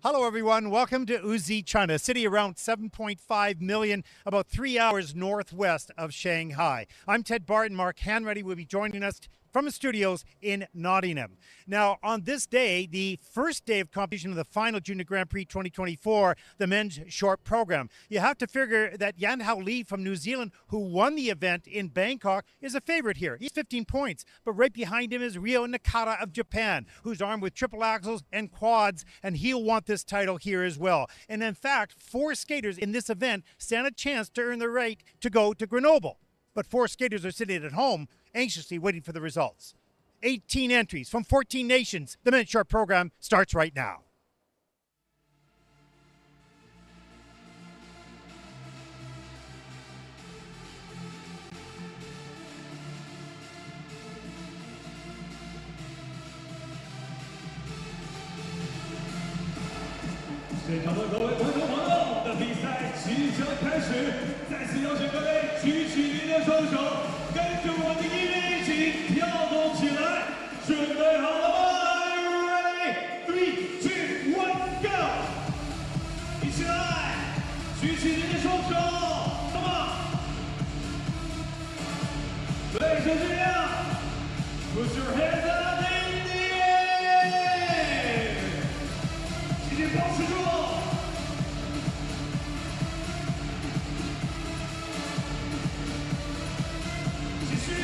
Hello, everyone. Welcome to Wuxi, China, a city around 7.5 million, about 3 hours northwest of Shanghai. I'm Ted Barton. Mark Hanratty will be joining us from the studios in Nottingham. Now, on this day, the first day of competition of the final Junior Grand Prix 2024, the men's short program, you have to figure that Yanhao Li from New Zealand, who won the event in Bangkok, is a favorite here. He's 15 points, but right behind him is Rio Nakata of Japan, who's armed with triple axels and quads, and he'll want this title here as well. And in fact, 4 skaters in this event stand a chance to earn the right to go to Grenoble. But 4 skaters are sitting at home, anxiously waiting for the results. 18 entries from 14 nations. The men's short program starts right now. Ladies and gentlemen, put your hands up in the air! 请你保持住！继续！ 现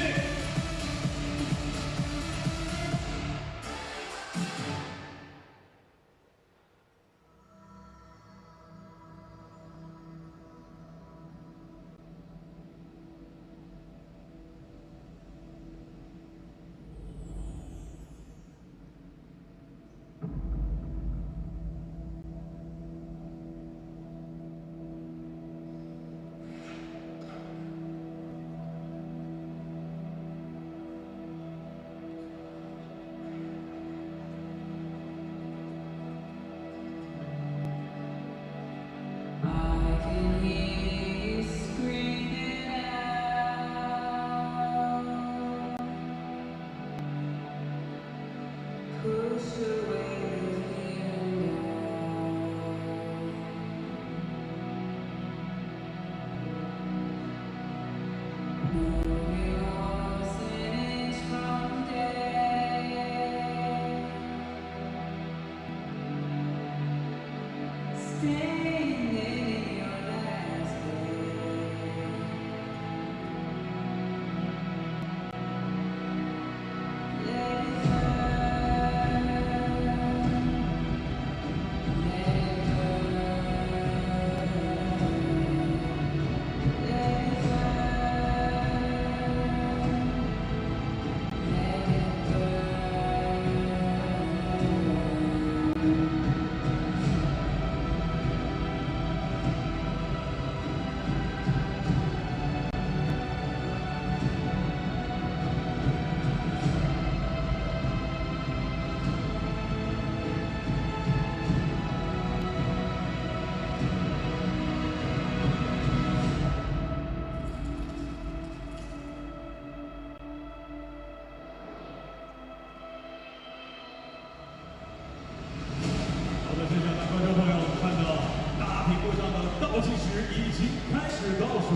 的倒计时已经开始倒数。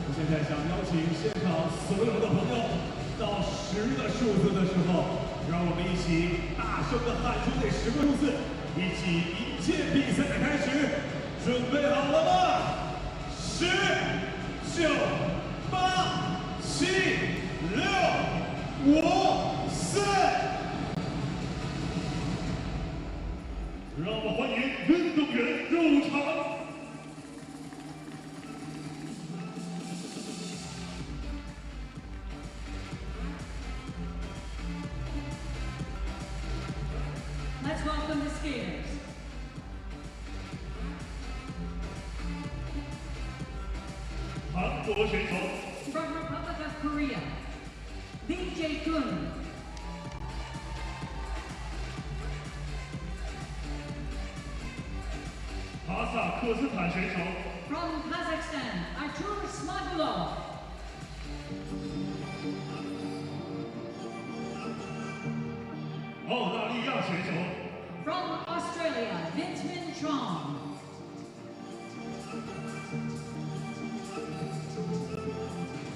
我现在想邀请现场所有的朋友，到10的数字的时候，让我们一起大声的喊出这10个数字，一起迎接比赛的开始。准备好了吗？10、9、8、7、6、5、4。 让我们欢迎运动员入场。Let's welcome the skaters. 韩国选手 From Republic of Korea, Lee Jaekeun. 哈萨克斯坦选手 From Kazakhstan, Artur Smagulov. 澳大利亚选手 From Australia, Vinceman Chong.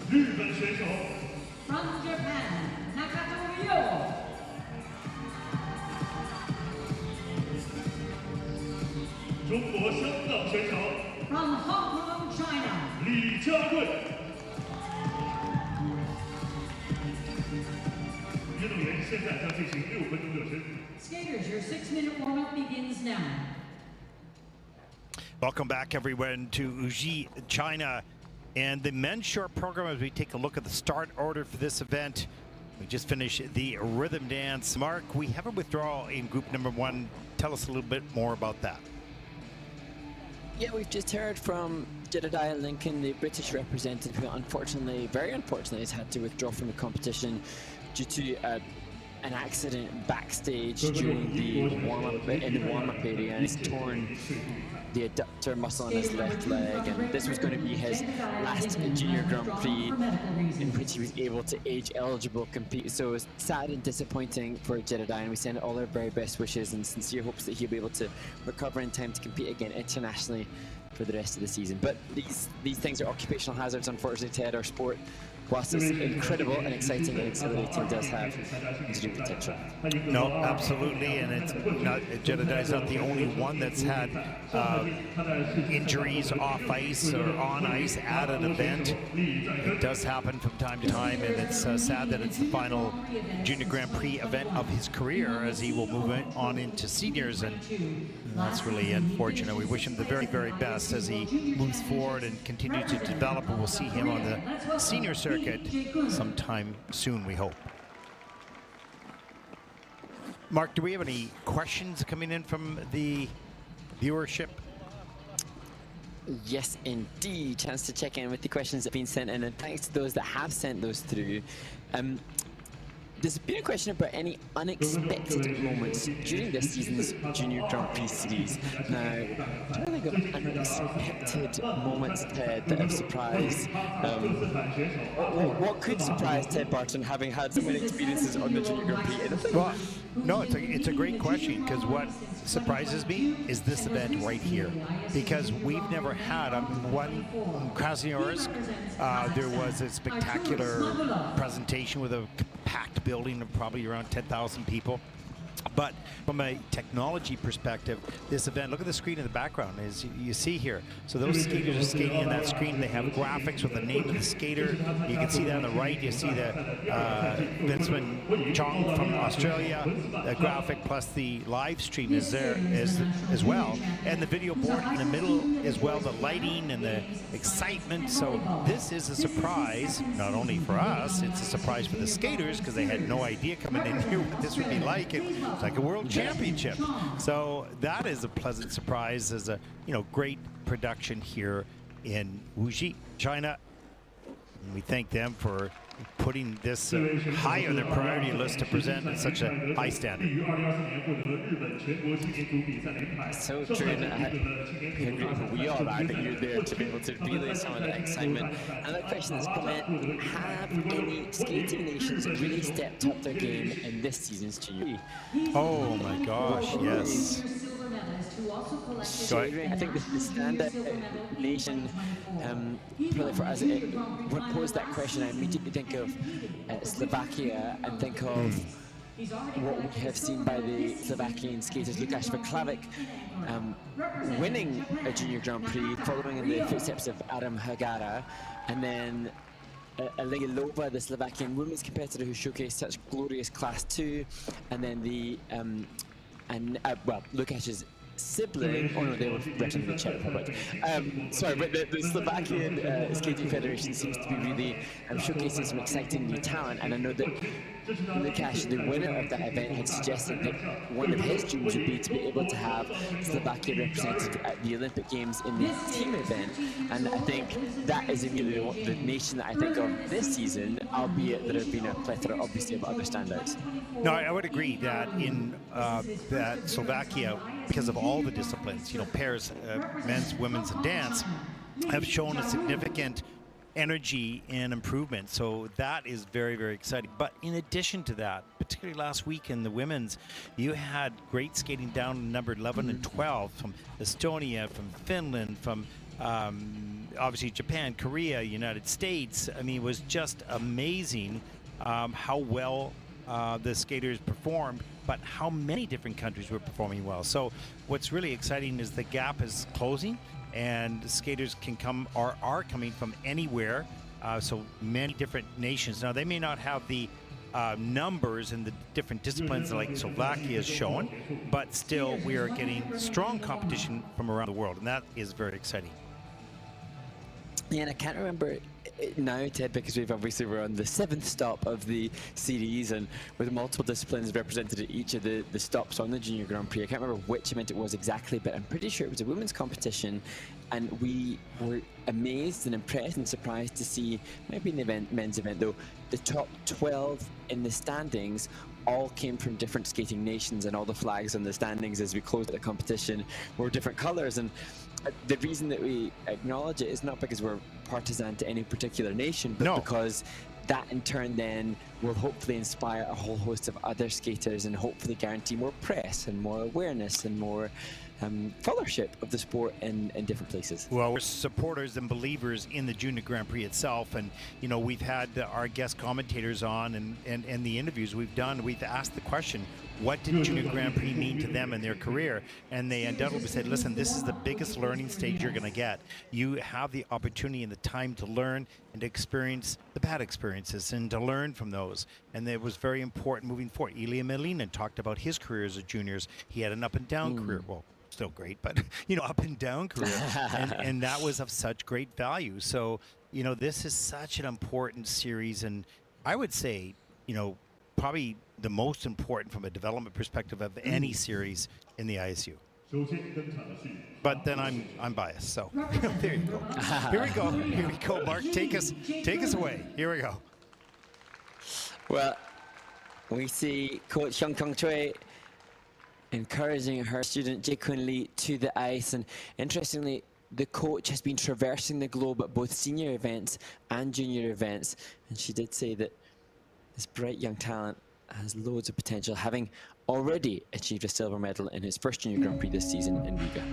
日本选手 From Japan, Nakata Rio. 中国香港选手 From Hong Kong, China. 李佳瑞。运动员现在将进行6分钟热身。 Skaters, your 6-minute warm-up begins now. Welcome back, everyone, to Wuxi, China, and the men's short program. As we take a look at the start order for this event, we just finished the rhythm dance. Mark, we have a withdrawal in group number 1. Tell us a little bit more about that. Yeah, we've just heard from Jedediah Lincoln, the British representative, who unfortunately, very unfortunately, has had to withdraw from the competition due to an accident backstage during the warm-up area, and he's torn the adductor muscle in his left leg, and this was going to be his last Junior Grand Prix in which he was able to age-eligible compete. So it was sad and disappointing for Jedediah, and we send all our very best wishes and sincere hopes that he'll be able to recover in time to compete again internationally for the rest of the season. But these things are occupational hazards, unfortunately, Ted. Our sport, whilst it's incredible and exciting and exhilarating, does have injury potential. No, absolutely, and it's not, Jedediah's not the only one that's had injuries off ice or on ice at an event. It does happen from time to time, and it's sad that it's the final Junior Grand Prix event of his career, as he will move on into seniors, and that's really unfortunate. We wish him the very, very best as he moves forward and continues to develop, and we'll see him on the senior circuit sometime soon, we hope. Mark, do we have any questions coming in from the viewership? Yes, indeed. Chance to check in with the questions that have been sent in, and thanks to those that have sent those through. There's been a question about any unexpected moments during this season's Junior Grand Prix series. Now, do you think of unexpected moments, Ted, that have surprised? What could surprise Ted Barton, having had so many experiences on the Junior Grand Prix? Well, no, it's a great question, because what surprises me is this event right here, because we've never had one Krasnoyarsk. There was a spectacular presentation with a packed building of probably around 10,000 people. But from a technology perspective, this event, look at the screen in the background, as you see here. So those skaters are skating in that screen. They have graphics with the name of the skater. You can see that on the right. You see the Vinceman Chong from Australia. The graphic plus the live stream is there as well. And the video board in the middle as well, the lighting and the excitement. So this is a surprise, not only for us, it's a surprise for the skaters, because they had no idea coming in here what this would be like. It's like a world championship. So that is a pleasant surprise, as a great production here in Wuxi, China. And we thank them for putting this high on their priority list to present at such a high standard. So true, and we all are that you're there to be able to relay some of that excitement. Another question that's come in: have any skating nations really stepped up their game in this season's Junior? Oh my gosh, yes. Jaekeun, I think the standout nation, probably for us, when I pose that question, I immediately think of Slovakia and think of what we have seen by the Slovakian skaters Lukáš Vaclavic winning a junior Grand Prix, following in the footsteps of Adam Hagara, and then Alegelova, the Slovakian women's competitor who showcased such glorious Class 2, and then the Lukáš's sibling, oh no, they were representing the Czech Republic. Sorry, but the Slovakian Skating Federation seems to be really showcasing some exciting new talent, and I know that Lukáš, the winner of that event, had suggested that one of his dreams would be to be able to have Slovakia represented at the Olympic Games in the team event, and I think that is immediately the nation that I think of this season, albeit there have been a plethora, obviously, of other standouts. No, I would agree that in that Slovakia, because of all the disciplines, you know, pairs, men's, women's, and dance, have shown a significant energy and improvement. So that is very, very exciting. But in addition to that, particularly last week in the women's, you had great skating down in number 11 and 12 from Estonia, from Finland, from obviously Japan, Korea, United States. I mean, it was just amazing how well the skaters performed, but how many different countries were performing well. So what's really exciting is the gap is closing, and skaters can come or are coming from anywhere, so many different nations. Now, they may not have the numbers in the different disciplines like Slovakia is showing, but still we are getting strong competition from around the world, and that is very exciting. Yeah, and I can't remember now, Ted, because we're on the 7th stop of the series, and with multiple disciplines represented at each of the stops on the Junior Grand Prix. I can't remember which event it was exactly, but I'm pretty sure it was a women's competition, and we were amazed and impressed and surprised to see, maybe in the men's event though, the top 12 in the standings all came from different skating nations, and all the flags on the standings as we closed the competition were different colors. And the reason that we acknowledge it is not because we're partisan to any particular nation, but because that in turn then will hopefully inspire a whole host of other skaters and hopefully guarantee more press and more awareness and more followership of the sport in different places. Well, we're supporters and believers in the Junior Grand Prix itself, and you know, we've had our guest commentators on, and the interviews we've done, we've asked the question, what did Junior Grand Prix mean to them in their career? And they undoubtedly said, listen, this is the biggest learning stage you're going to get. You have the opportunity and the time to learn and to experience the bad experiences and to learn from those. And it was very important moving forward. Ilya Melinin talked about his career as a juniors. He had an up and down career. Well, still great, but you know, up and down career. and that was of such great value. So, you know, this is such an important series, and I would say, you know, probably the most important from a development perspective of any series in the ISU. But then I'm biased, so there you go. Here we go, Mark. Take us away. Here we go. Well, we see Coach Hyung Choi encouraging her student Jaekeun Lee to the ice, and interestingly, the coach has been traversing the globe at both senior events and junior events, and she did say that this bright young talent has loads of potential, having already achieved a silver medal in his first Junior Grand Prix this season in Riga.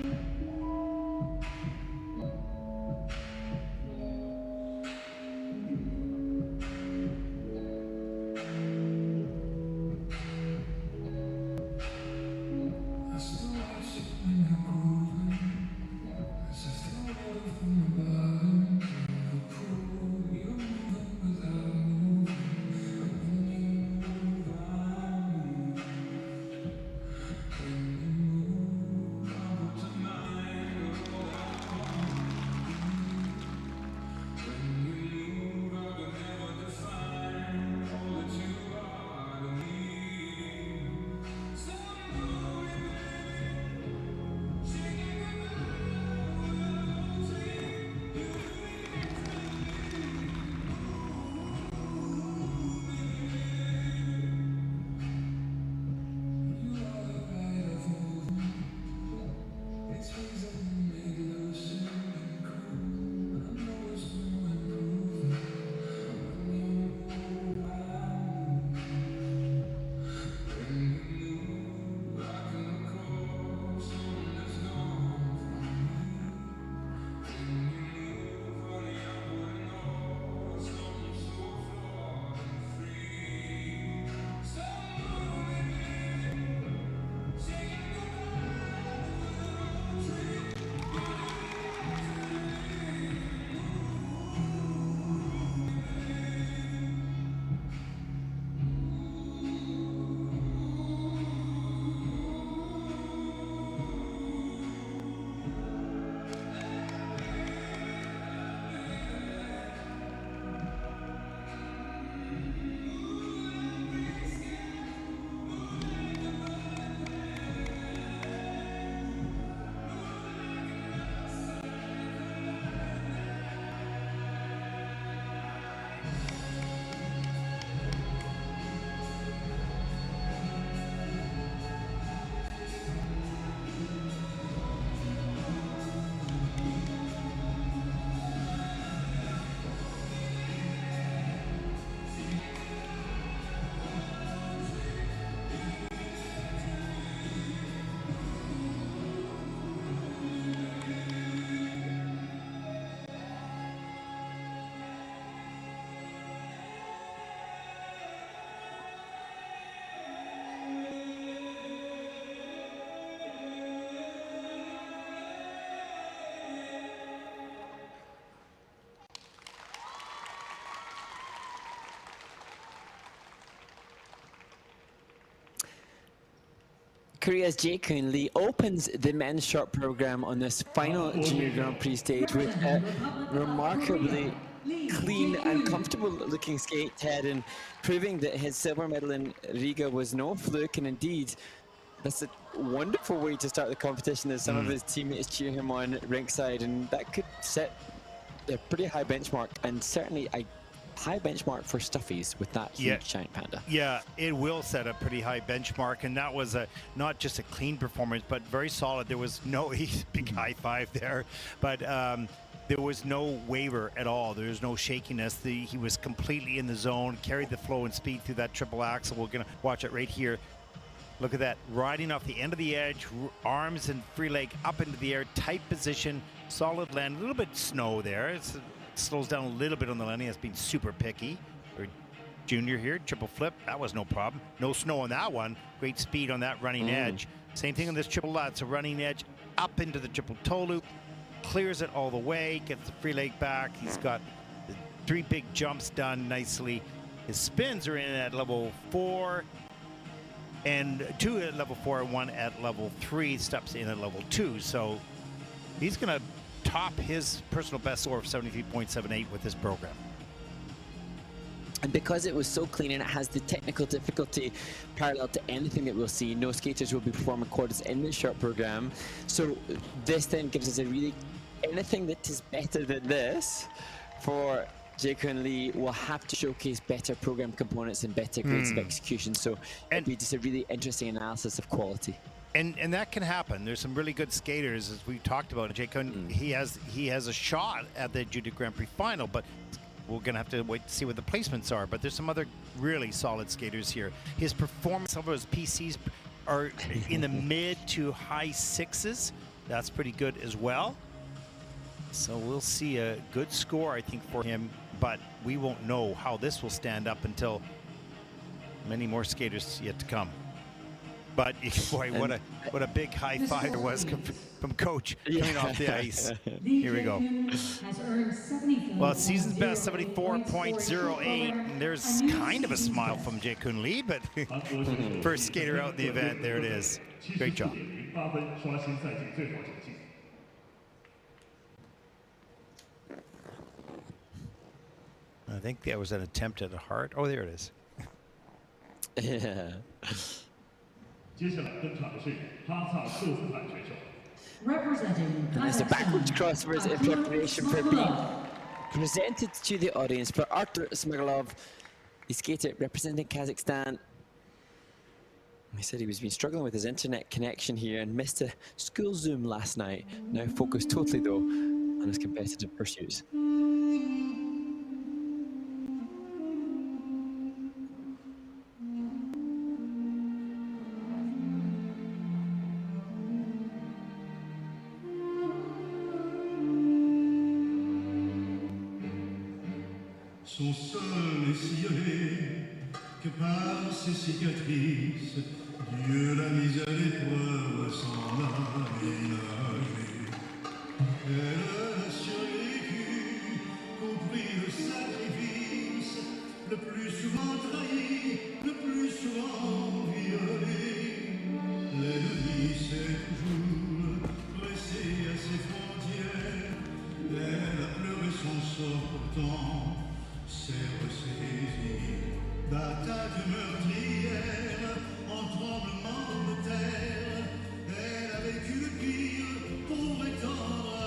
Korea's Jaekeun Lee opens the men's short program on this final Junior Grand Prix stage with a remarkably clean and comfortable looking skate head, and proving that his silver medal in Riga was no fluke, and indeed that's a wonderful way to start the competition as some of his teammates cheer him on ringside, and that could set a pretty high benchmark, and certainly a high benchmark for stuffies with that huge giant panda. Yeah, it will set a pretty high benchmark, and that was not just a clean performance, but very solid. There was no big high five there, but there was no waver at all. There was no shakiness. He was completely in the zone, carried the flow and speed through that triple axel. We're gonna watch it right here. Look at that, riding off the end of the edge, arms and free leg up into the air, tight position, solid land. A little bit snow there. It slows down a little bit on the landing. That's been super picky. Or Junior here, triple flip. That was no problem. No snow on that one. Great speed on that running edge. Same thing on this triple lutz. A running edge up into the triple toe loop. Clears it all the way. Gets the free leg back. He's got the 3 big jumps done nicely. His spins are in at level 4. And 2 at level 4, 1 at level 3, steps in at level 2. So he's going to top his personal best score of 73.78 with this program. And because it was so clean and it has the technical difficulty parallel to anything that we'll see, no skaters will be performing quads in the short program. So this then gives us a really, anything that is better than this for Jaekeun Lee will have to showcase better program components and better grades of execution. So it'll be just a really interesting analysis of quality. And that can happen. There's some really good skaters, as we talked about. Jaekeun, he has a shot at the Junior Grand Prix final, but we're going to have to wait to see what the placements are. But there's some other really solid skaters here. His performance, some of his PCs are in the mid to high 6s. That's pretty good as well. So we'll see a good score, I think, for him. But we won't know how this will stand up until many more skaters yet to come. But boy, what a big high five there was from Coach coming off the ice. Here we go. Well, season's best 74.08, and there's kind of a smile from Jaekeun Lee, but first skater out in the event, there it is. Great job. I think that was an attempt at a heart. Oh, there it is. Yeah. And there's the backwards crossovers in preparation for being presented to the audience for Artur Smagulov, the skater representing Kazakhstan. He said he was been struggling with his internet connection here and missed a school Zoom last night. Now focused totally though on his competitive pursuits. Son sol est sillonné que par ses cicatrices, Dieu l'a mise à l'épreuve sans l'aménager. Elle a survécu, compris le sacrifice, le plus souvent trahi, le plus souvent violé. L'ennemi s'est toujours pressé à ses frontières, elle a pleuré son sort pourtant. D'attaque meurtrière, en tremblement de terre, elle a vécu le pire pour étendre à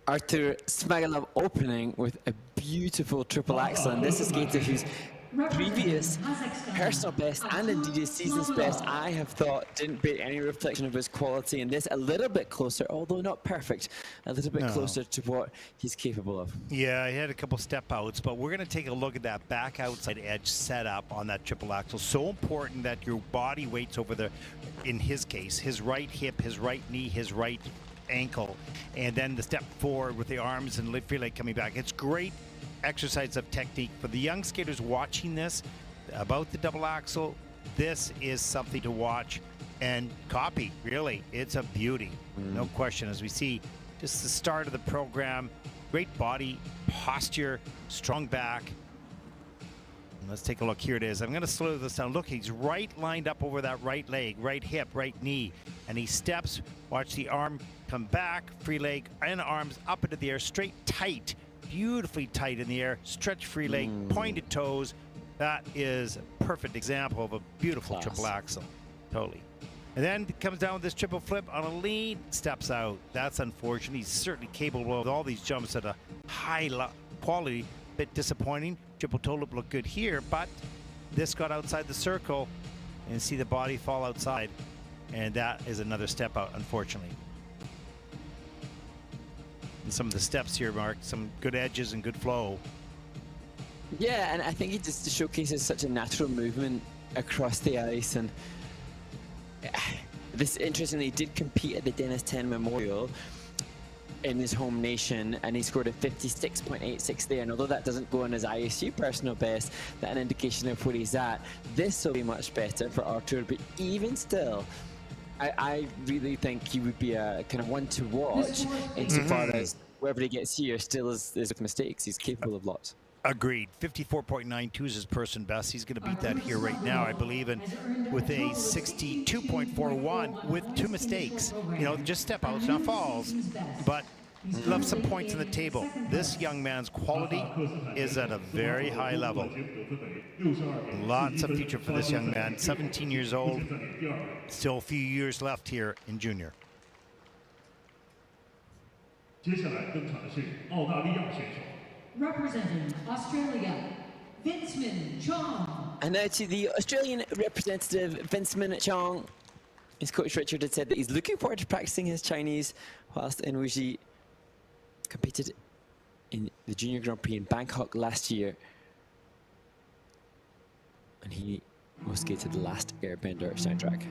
Artur Smagulov opening with a beautiful triple axel, and this is a skater whose previous personal best and indeed his season's best, I have thought, didn't bear any reflection of his quality, and this a little bit closer, although not perfect, a little bit closer to what he's capable of. Yeah, he had a couple step outs, but we're going to take a look at that back outside edge setup on that triple axel. So important that your body weight's over the, in his case, his right hip, his right knee, his right ankle, and then the step forward with the arms and free leg coming back. It's great exercise of technique for the young skaters watching this about the double axel. This is something to watch and copy. Really, it's a beauty, no question. As we see just the start of the program, great body posture, strong back. And let's take a look. Here it is. I'm going to slow this down. Look, he's right lined up over that right leg, right hip, right knee, and he steps. Watch the arm come back, free leg and arms up into the air, straight, tight, beautifully tight in the air, stretch free leg, pointed toes. That is a perfect example of a beautiful triple axel. Totally. And then comes down with this triple flip on a lean, steps out. That's unfortunate. He's certainly capable of all these jumps at a high quality. Bit disappointing. Triple toe lip looked good here, but this got outside the circle, and see the body fall outside, and that is another step out, unfortunately. And some of the steps here, Mark, some good edges and good flow. Yeah, and I think he just showcases such a natural movement across the ice. And this, interestingly, did compete at the Dennis 10 Memorial in his home nation, and he scored a 56.86 there. And although that doesn't go on his ISU personal best, that's an indication of where he's at. This will be much better for Artur, but even still, I really think he would be a kind of one to watch insofar as wherever he gets here still is mistakes. He's capable of lots. Agreed. 54.92 is his person best. He's going to beat that here right now, I believe, and with a 62.41 with 2 mistakes. You know, just step outs, not falls, but left some points on the table. This young man's quality is at a very high level. Lots of future for this young man. 17 years old, still a few years left here in junior. 接下来登场的是澳大利亚选手。 Representing Australia, Vinceman Chong. And now to the Australian representative, Vinceman Chong. His coach Richard had said that he's looking forward to practicing his Chinese whilst in Wuxi. Competed in the Junior Grand Prix in Bangkok last year. And he was skated the last airbender soundtrack.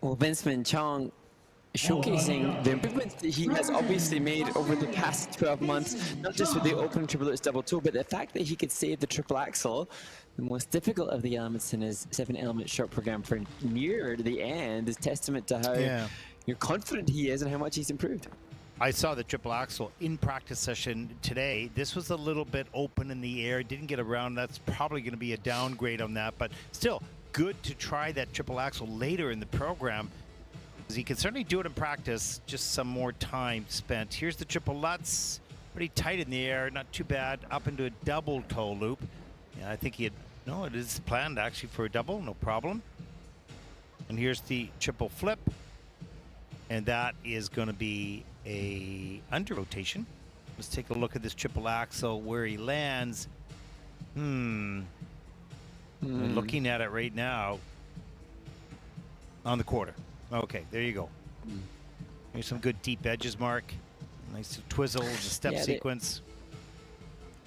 Well, Vinceman Chong showcasing the improvements that he has obviously made over the past 12 months, not just with the opening triple Lutz double toe, but the fact that he could save the triple axel, the most difficult of the elements in his 7-element short program for near the end, is testament to how confident he is and how much he's improved. I saw the triple axel in practice session today. This was a little bit open in the air, didn't get around. That's probably going to be a downgrade on that, but still good to try that triple axel later in the program. He can certainly do it in practice, just some more time spent. Here's the triple Lutz, pretty tight in the air, not too bad, up into a double toe loop. Yeah, I think it is planned actually for a double, no problem. And here's the triple flip, and that is going to be a under rotation. Let's take a look at this triple axel, where he lands. We're looking at it right now on the quarter. Okay, there you go. Here's some good deep edges, Mark. Nice twizzle, the step sequence.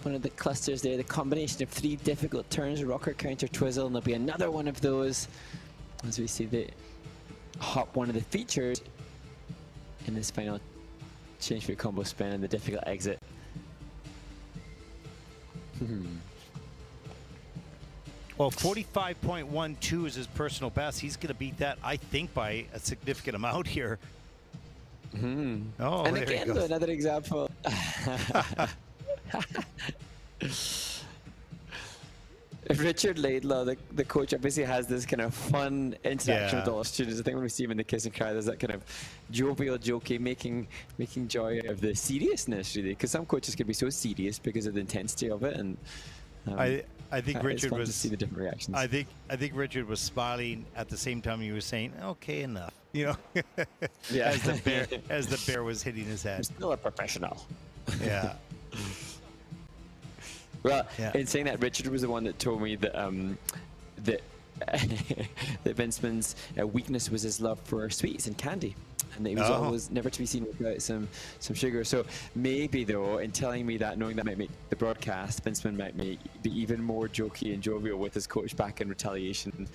One of the clusters there, the combination of 3 difficult turns, rocker counter twizzle, and there'll be another one of those as we see the hop, one of the features in this final change for combo spin and the difficult exit. Well, 45.12 is his personal best. He's going to beat that, I think, by a significant amount here. Oh, and again, though, another example. Richard Laidlaw, the coach, obviously has this kind of fun interaction with all the students. I think when we see him in the kiss and cry, there's that kind of jovial, jokey, making joy of the seriousness, really. Because some coaches can be so serious because of the intensity of it, and I think Richard was to see the different reactions. I think Richard was smiling at the same time he was saying, "Okay, enough," you know, as the bear was hitting his head. I'm still a professional. Yeah. Well, in saying that, Richard was the one that told me that that Vinceman's weakness was his love for sweets and candy, and that he was always never to be seen without some sugar. So maybe, though, in telling me that, knowing that might make the broadcast, Vinceman might be even more jokey and jovial with his coach back in retaliation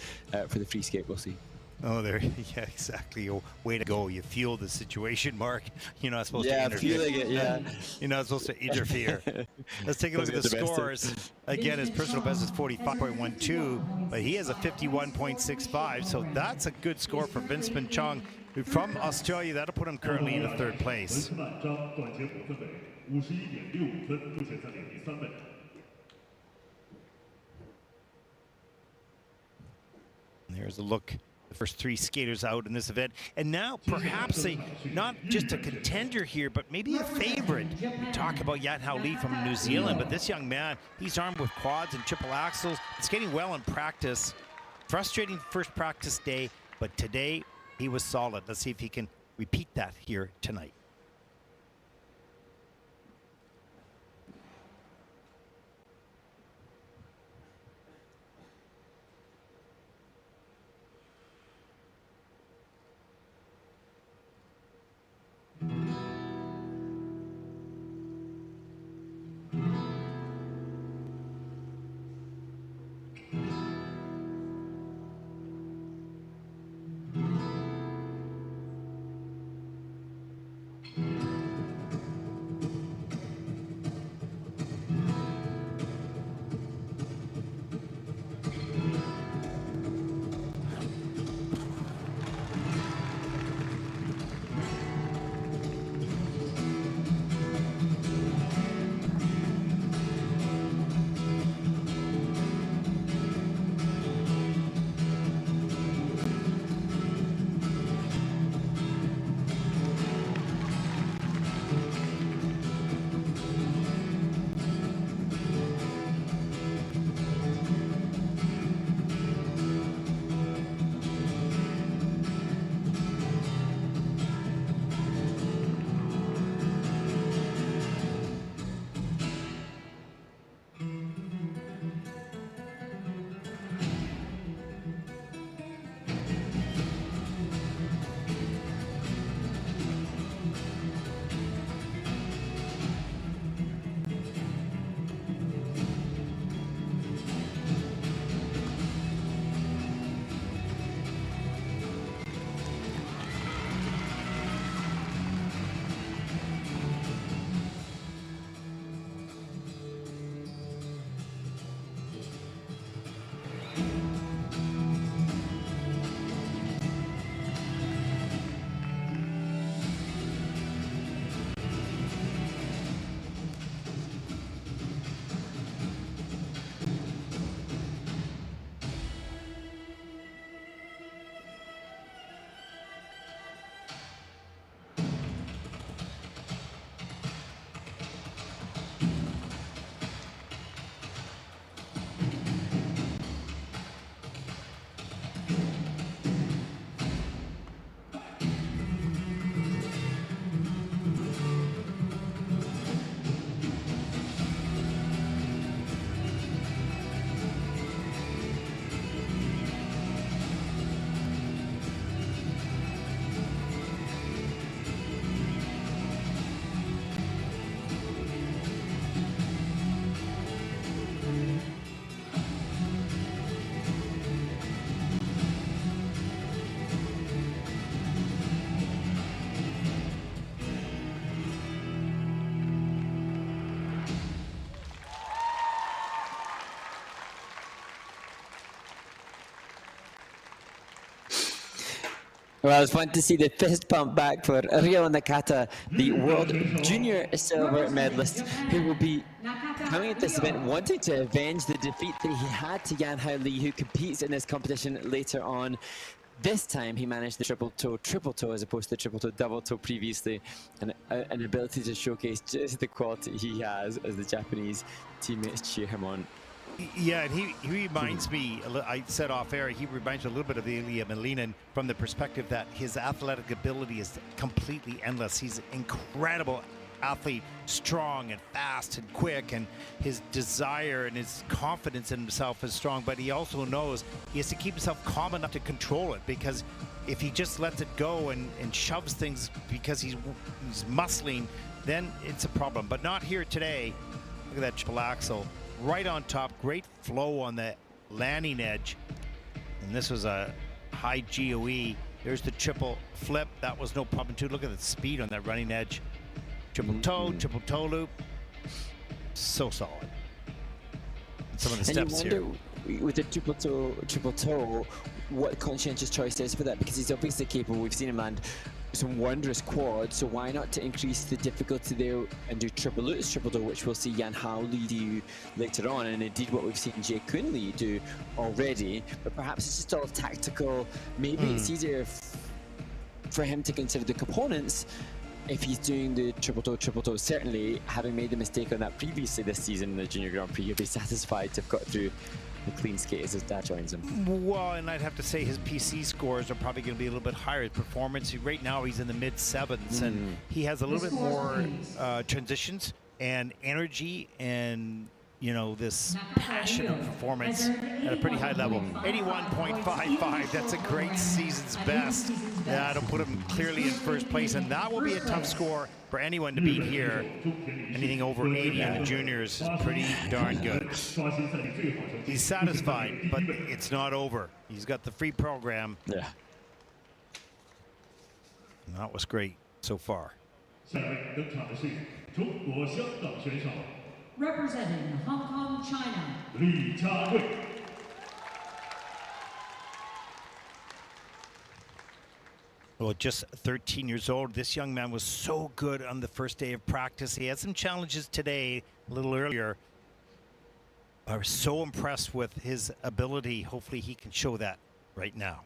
for the free skate. We'll see. Oh, there, yeah, exactly. Oh, way to go. You fuel the situation, Mark. You're not supposed to interfere. Feeling it, You're not supposed to interfere. Let's take a look at the scores. Again, his personal best is 45.12, but he has a 51.65, so that's a good score for Vinceman Chong from Australia. That'll put him currently in the 3rd place. And there's a look. The first 3 skaters out in this event, and now perhaps not just a contender here, but maybe a favorite. We talk about Yanhao Li from New Zealand, but this young man, he's armed with quads and triple axels, skating well in practice. Frustrating first practice day, but today he was solid. Let's see if he can repeat that here tonight. Well, it's fun to see the fist pump back for Rio Nakata, the world junior silver medalist, who will be coming at this event wanting to avenge the defeat that he had to Yanhao Li, who competes in this competition later on. This time he managed the triple toe as opposed to the triple toe, double toe previously, and an ability to showcase just the quality he has as the Japanese teammates cheer him on. Yeah, and he reminds me, I said off air, he reminds me a little bit of Ilya Malinin from the perspective that his athletic ability is completely endless. He's an incredible athlete, strong and fast and quick, and his desire and his confidence in himself is strong, but he also knows he has to keep himself calm enough to control it, because if he just lets it go and shoves things because he's muscling, then it's a problem. But not here today. Look at that triple axel. Right on top, great flow on the landing edge. And this was a high GOE. There's the triple flip. That was no problem too. Look at the speed on that running edge. Triple toe loop. So solid. And some of the steps here. With the triple toe, what conscientious choice is for that, because he's obviously capable. We've seen him land some wondrous quads, so why not to increase the difficulty there and do triple lotus triple toe, which we'll see Yanhao Li do later on, and indeed what we've seen Jaekeun Lee do already. But perhaps it's just all tactical. Maybe it's easier for him to consider the components if he's doing the triple toe. Certainly, having made the mistake on that previously this season in the Junior Grand Prix, he'll be satisfied to have got through the clean skate as his dad joins him. Well, and I'd have to say his PC scores are probably going to be a little bit higher. His performance, right now he's in the mid-7s, and he has a little bit more transitions and energy and, you know, this passion of performance at a pretty high level. 81.55, that's a great season's best. That'll put him clearly in first place, and that will be a tough score for anyone to beat here. Anything over 80 in the juniors is pretty darn good. He's satisfied, but it's not over. He's got the free program. Yeah. And that was great so far. Representing Hong Kong, China, Jiarui. Well, just 13 years old, this young man was so good on the first day of practice. He had some challenges today, a little earlier. I was so impressed with his ability. Hopefully he can show that right now.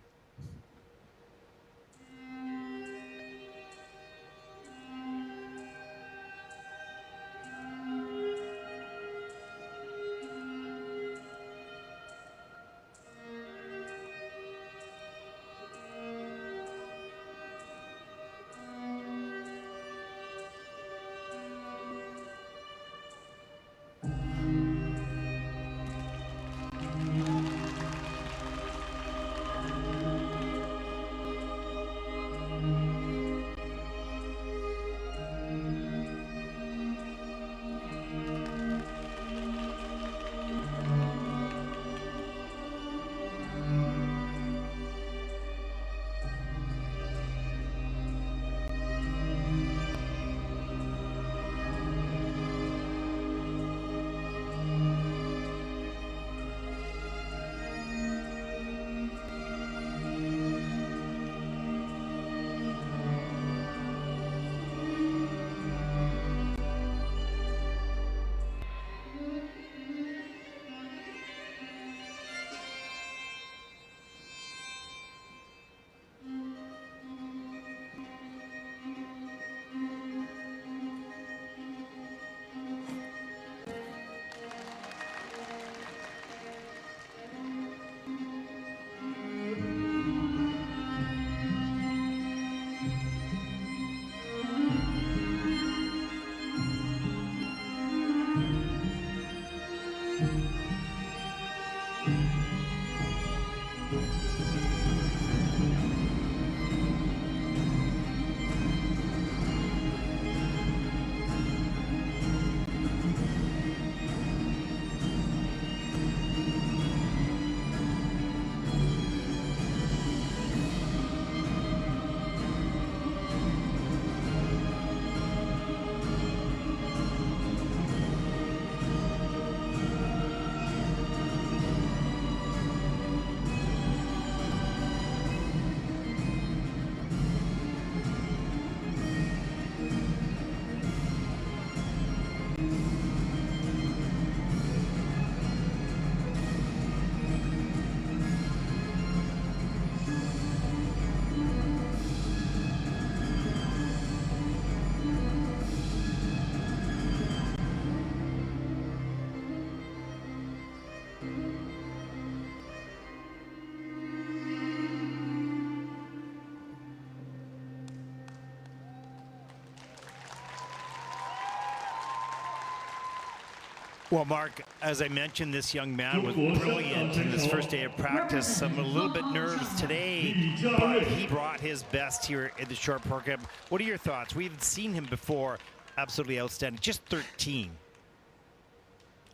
Well, Mark, as I mentioned, this young man was brilliant in this first day of practice. I'm a little bit nervous today, but he brought his best here in the short program. What are your thoughts? We haven't seen him before. Absolutely outstanding. Just 13.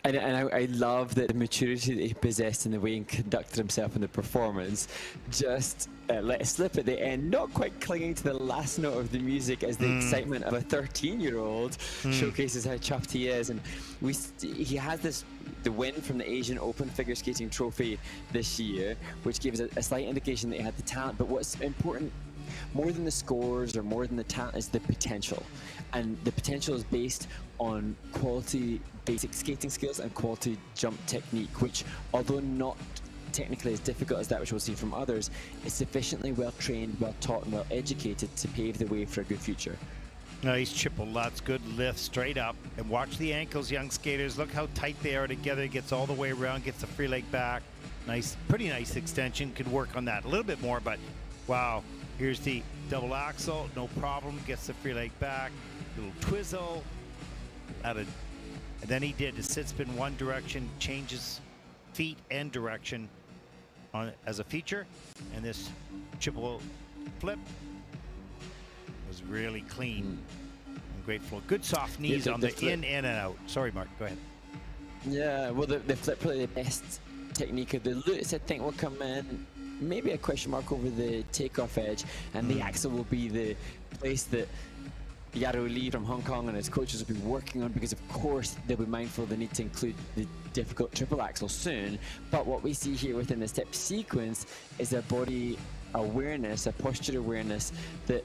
And I love that the maturity that he possessed in the way he conducted himself in the performance. Just let it slip at the end, not quite clinging to the last note of the music as the excitement of a 13-year-old showcases how chuffed he is. And he has the win from the Asian Open Figure Skating Trophy this year, which gives a slight indication that he had the talent. But what's important, more than the scores or more than the talent, is the potential. And the potential is based on quality basic skating skills and quality jump technique, which, although not technically as difficult as that which we'll see from others, is sufficiently well trained, well taught and well educated to pave the way for a good future. Nice triple Lutz, good lift straight up, and watch the ankles, young skaters. Look how tight they are together. Gets all the way around, gets the free leg back. Nice, pretty nice extension. Could work on that a little bit more, but wow. Here's the double axel, no problem. Gets the free leg back, little twizzle. And then he did a sit spin one direction, changes feet and direction as a feature, and this triple flip was really clean and grateful. Good soft knees on the in and out. Sorry, Mark, go ahead. Yeah, well, the flip, probably the best technique of the Lutz, I think, will come in. Maybe a question mark over the takeoff edge, and the axle will be the place that Jiarui Li from Hong Kong and his coaches will be working on, because of course they'll be mindful they need to include the difficult triple axel soon. But what we see here within the step sequence is a body awareness, a posture awareness that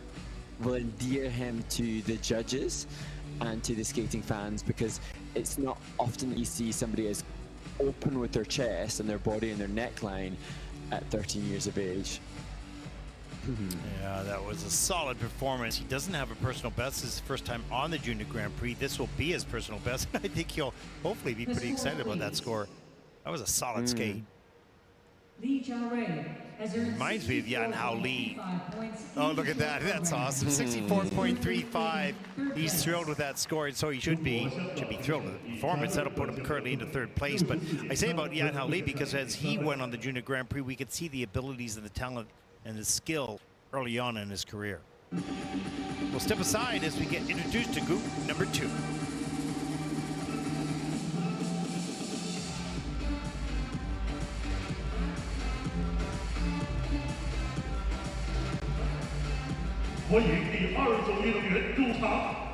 will endear him to the judges and to the skating fans, because it's not often that you see somebody as open with their chest and their body and their neckline at 13 years of age. Yeah, that was a solid performance. He doesn't have a personal best. This is his first time on the Junior Grand Prix. This will be his personal best. I think he'll hopefully be pretty excited about that score. That was a solid skate. Reminds me of Yanhao Li. Oh, look at that. That's awesome. 64.35. He's thrilled with that score, and so he should be thrilled with the performance. That'll put him currently into third place. But I say about Yanhao Li because as he went on the Junior Grand Prix, we could see the abilities and the talent and the skill early on in his career. We'll step aside as we get introduced to group number 2.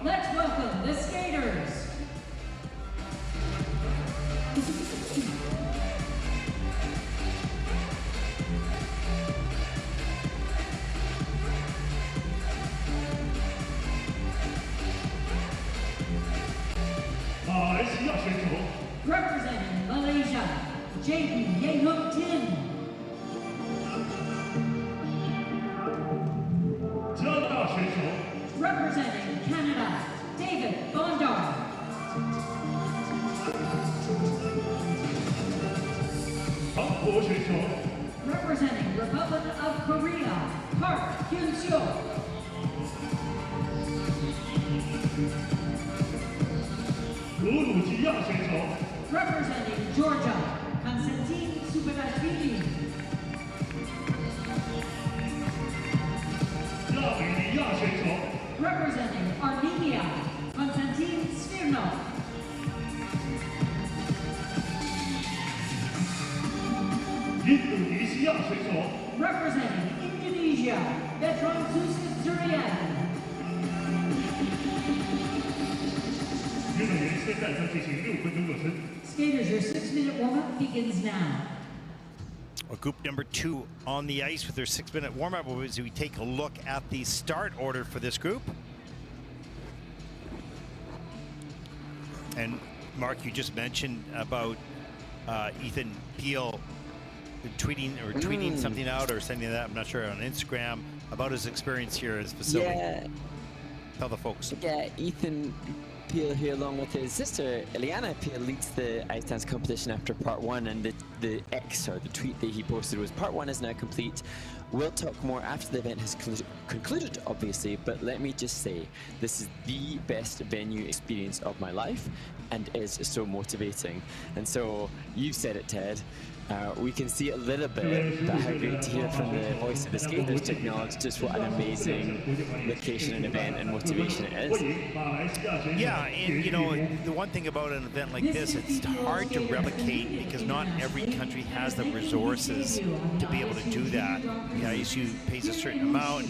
Let's welcome the skaters. Representing Malaysia, Jayden Ye Hung Tin. Representing Canada, David Bondar. Representing Republic of Korea, Park Hyunseo. Representing Georgia, Constantine Supatashvili. Representing Armenia, Constantine Smirnov. Representing Indonesia, Bertrand Zeusef Zuriel. Skaters, your 6-minute warm-up begins now. Well, group number 2 on the ice with their 6-minute warm-up as we take a look at the start order for this group. And Mark, you just mentioned about Ethan Peel tweeting something out or sending that, I'm not sure, on Instagram about his experience here at his facility. Yeah. Tell the folks. Yeah, Ethan Peel here, along with his sister Eliana Peel, leads the ice dance competition after part 1, and the X, or the tweet that he posted, was part 1 is now complete. We'll talk more after the event has concluded, obviously, but let me just say, this is the best venue experience of my life and is so motivating. And so, you've said it, Ted. We can see a little bit, but how great to hear from the voice of the skaters to acknowledge just what an amazing location and event and motivation it is. Yeah, and you know, the one thing about an event like this, it's hard to replicate because not every country has the resources to be able to do that. The ISU pays a certain amount,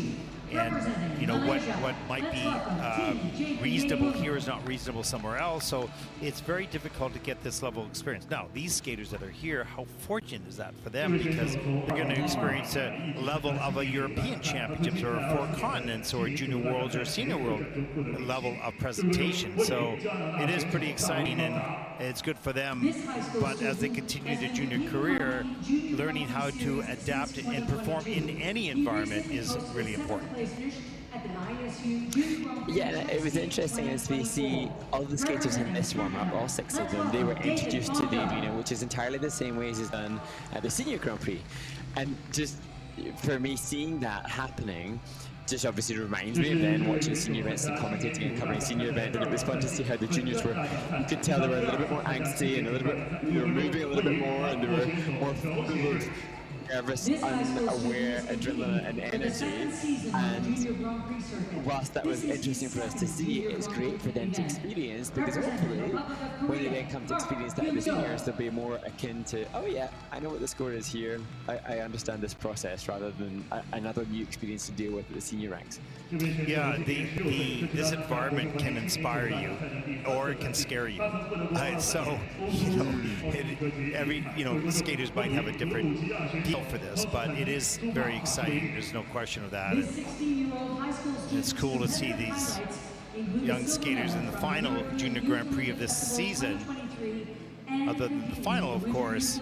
and you know what might be reasonable here is not reasonable somewhere else. So it's very difficult to get this level of experience. Now, these skaters that are here, how fortunate is that for them? Because they're going to experience a level of a European Championships or a Four Continents or Junior Worlds or Senior World level of presentation. So it is pretty exciting and it's good for them. But as they continue their junior career, learning how to adapt and perform in any environment is really important. Yeah, it was interesting as we see all the skaters in this warm-up, all 6 of them, they were introduced to the arena, which is entirely the same way as is done at the Senior Grand Prix. And just for me, seeing that happening just obviously reminds me of then watching senior events and commentating and covering senior events, and it was fun to see how the juniors were, you could tell they were a little bit more angsty and a little bit, they were moving a little bit more and they were more full of nervous, unaware adrenaline and energy. And whilst that was interesting for us to see, it's great for them to experience, because hopefully when they then come to experience that at the seniors, they'll be more akin to, oh yeah, I know what the score is here, I understand this process, rather than another new experience to deal with at the senior ranks. Yeah, this environment can inspire you, or it can scare you. So, you know, skaters might have a different deal for this, but it is very exciting. There's no question of that. And it's cool to see these young skaters in the final Junior Grand Prix of this season. Other than the final, of course,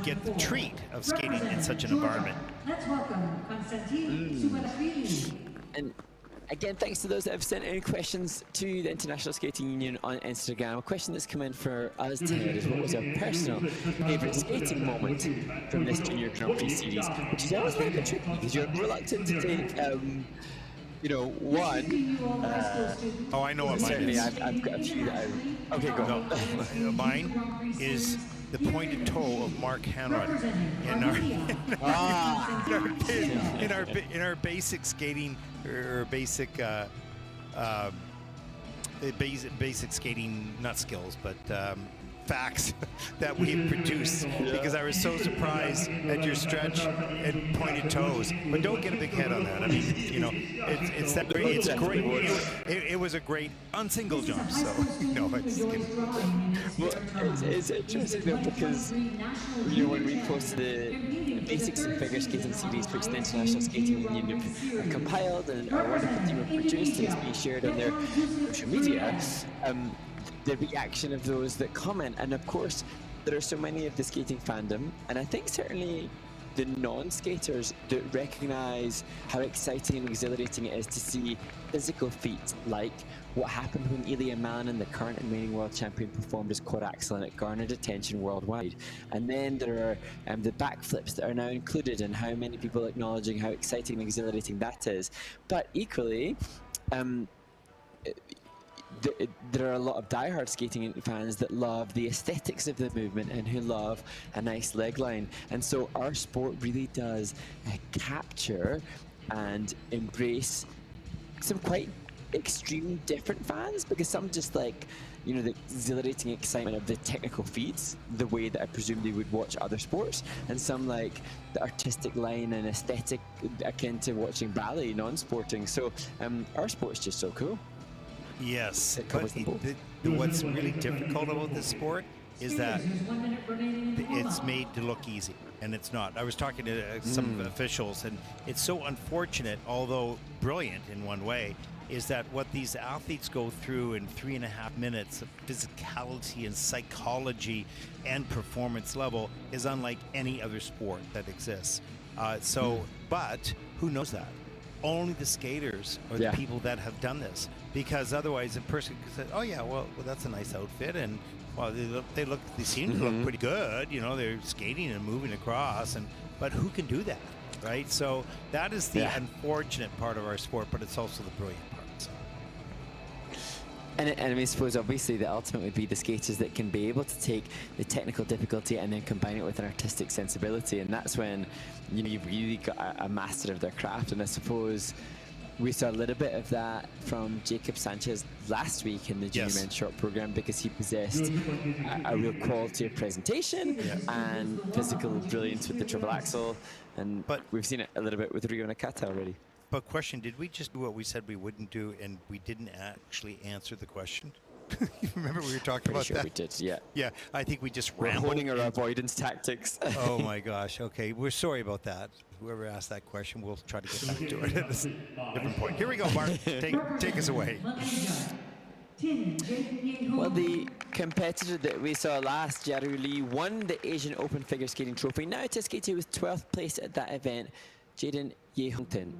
get the treat of skating in such an environment. Let's welcome Constantine Supatashvili. And again, thanks to those that have sent any questions to the International Skating Union on Instagram. A question that's come in for us, Ted, is what was our personal favourite skating moment from this Junior Grand Prix series, which is always very tricky because you're reluctant to take, you know, one. Oh, I know what mine certainly is. I've got a few that I... Okay, go. No, mine is the pointed toe of Mark Hanrod in our basic skating or basic basic skating, not skills, but facts that we've produced, because I was so surprised at your stretch and pointed toes. But don't get a big head on that. I mean, you know, it's that great. It's great. It was a great unsingle jump. So no, it's kidding. Well, it's interesting though, because you know, when we post the basics and figure skating series, which the International Skating Union have compiled and our wonderful team have produced, and it's being shared on their social media, the reaction of those that comment, and of course there are so many of the skating fandom, and I think certainly the non-skaters that recognise how exciting and exhilarating it is to see physical feats like what happened when Ilya Malinin, the current and reigning world champion, performed his quad axel, and it garnered attention worldwide. And then there are the backflips that are now included, and how many people acknowledging how exciting and exhilarating that is. But equally, there are a lot of diehard skating fans that love the aesthetics of the movement and who love a nice leg line. And so our sport really does capture and embrace some quite extremely different fans, because some just like, you know, the exhilarating excitement of the technical feats, the way that I presume they would watch other sports, and some like the artistic line and aesthetic akin to watching ballet, non-sporting. So our sport's just so cool. Yes, but what's really difficult about this sport is that it's made to look easy, and it's not. I was talking to some officials, and it's so unfortunate, although brilliant in one way, is that what these athletes go through in 3.5 minutes of physicality and psychology and performance level is unlike any other sport that exists. But who knows that? Only the skaters or the people that have done this, because otherwise a person could say, oh yeah, well that's a nice outfit, and well they seem to look pretty good, you know, they're skating and moving across, but who can do that, right? So that is the unfortunate part of our sport, but it's also the brilliant part. So. And I suppose obviously the ultimate would be the skaters that can be able to take the technical difficulty and then combine it with an artistic sensibility, and that's when you've really got a master of their craft. And I suppose we saw a little bit of that from Jacob Sanchez last week in the junior men's short program, because he possessed a real quality of presentation and physical brilliance with the triple axel, but we've seen it a little bit with Rio Nakata already. But question, did we just do what we said we wouldn't do and we didn't actually answer the question? You remember we were talking about that? We did, yeah. Yeah, I think we just We're honing our avoidance tactics. Oh my gosh, okay, we're sorry about that. Whoever asked that question, we'll try to get back to it at a different point. Here we go, Mark, take us away. Well, the competitor that we saw last, Jiarui Li, won the Asian Open Figure Skating Trophy. Now to skate with 12th place at that event, Jayden Ye Hung Tin.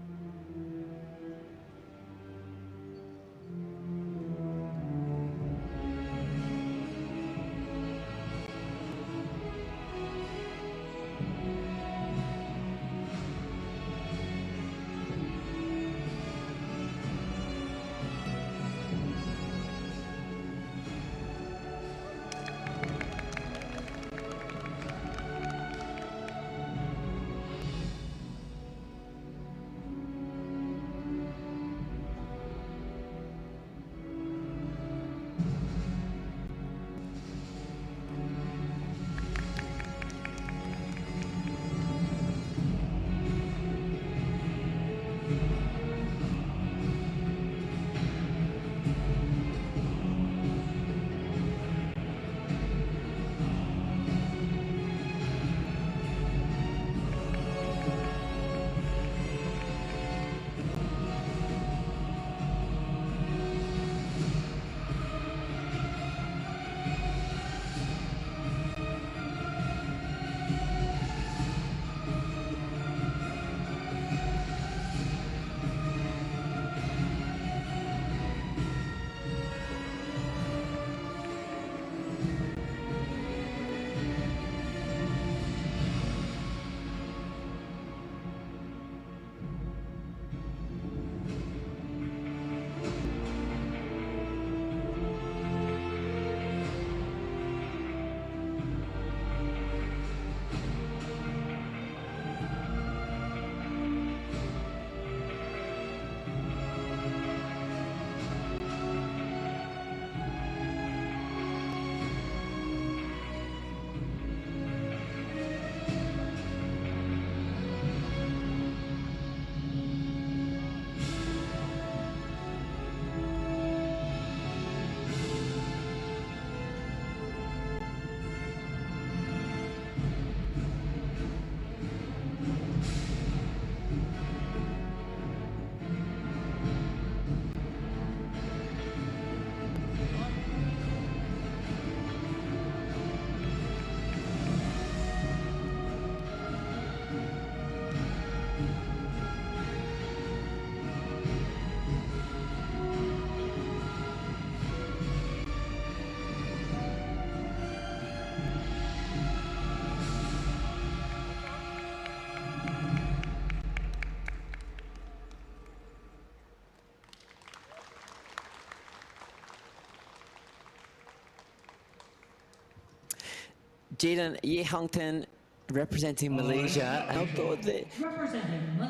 Jayden Ye Hung Tin representing Malaysia. And although the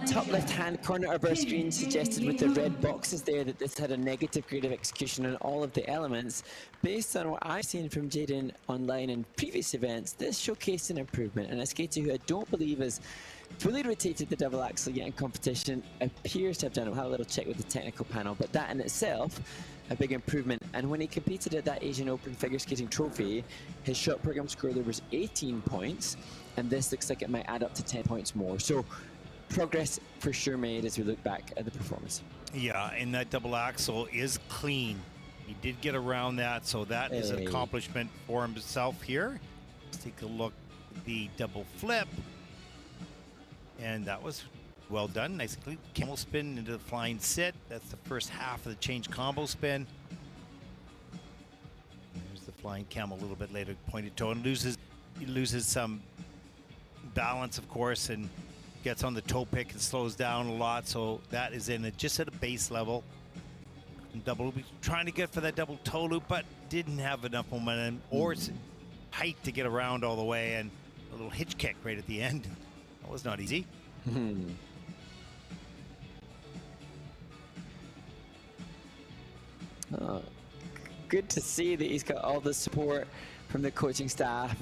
top left-hand corner of our screen suggested with the red boxes there that this had a negative grade of execution on all of the elements, based on what I've seen from Jayden online in previous events, this showcased an improvement. And a skater who I don't believe has fully rotated the double axel yet in competition appears to have done it. We'll have a little check with the technical panel, but that in itself, a big improvement. And when he competed at that Asian Open Figure Skating Trophy, his shot program score there was 18 points, and this looks like it might add up to 10 points more. So progress for sure made as we look back at the performance. Yeah, and that double axel is clean. He did get around that, so that is an accomplishment for himself here. Let's take a look at the double flip. And that was well done. Nice camel spin into the flying sit. That's the first half of the change combo spin. There's the flying camel a little bit later, pointed toe, and he loses some balance, of course, and gets on the toe pick and slows down a lot, so that is just at a base level. And double loop, trying to get for that double toe loop, but didn't have enough momentum or height to get around all the way, and a little hitch kick right at the end. That was not easy. Oh, good to see that he's got all the support from the coaching staff,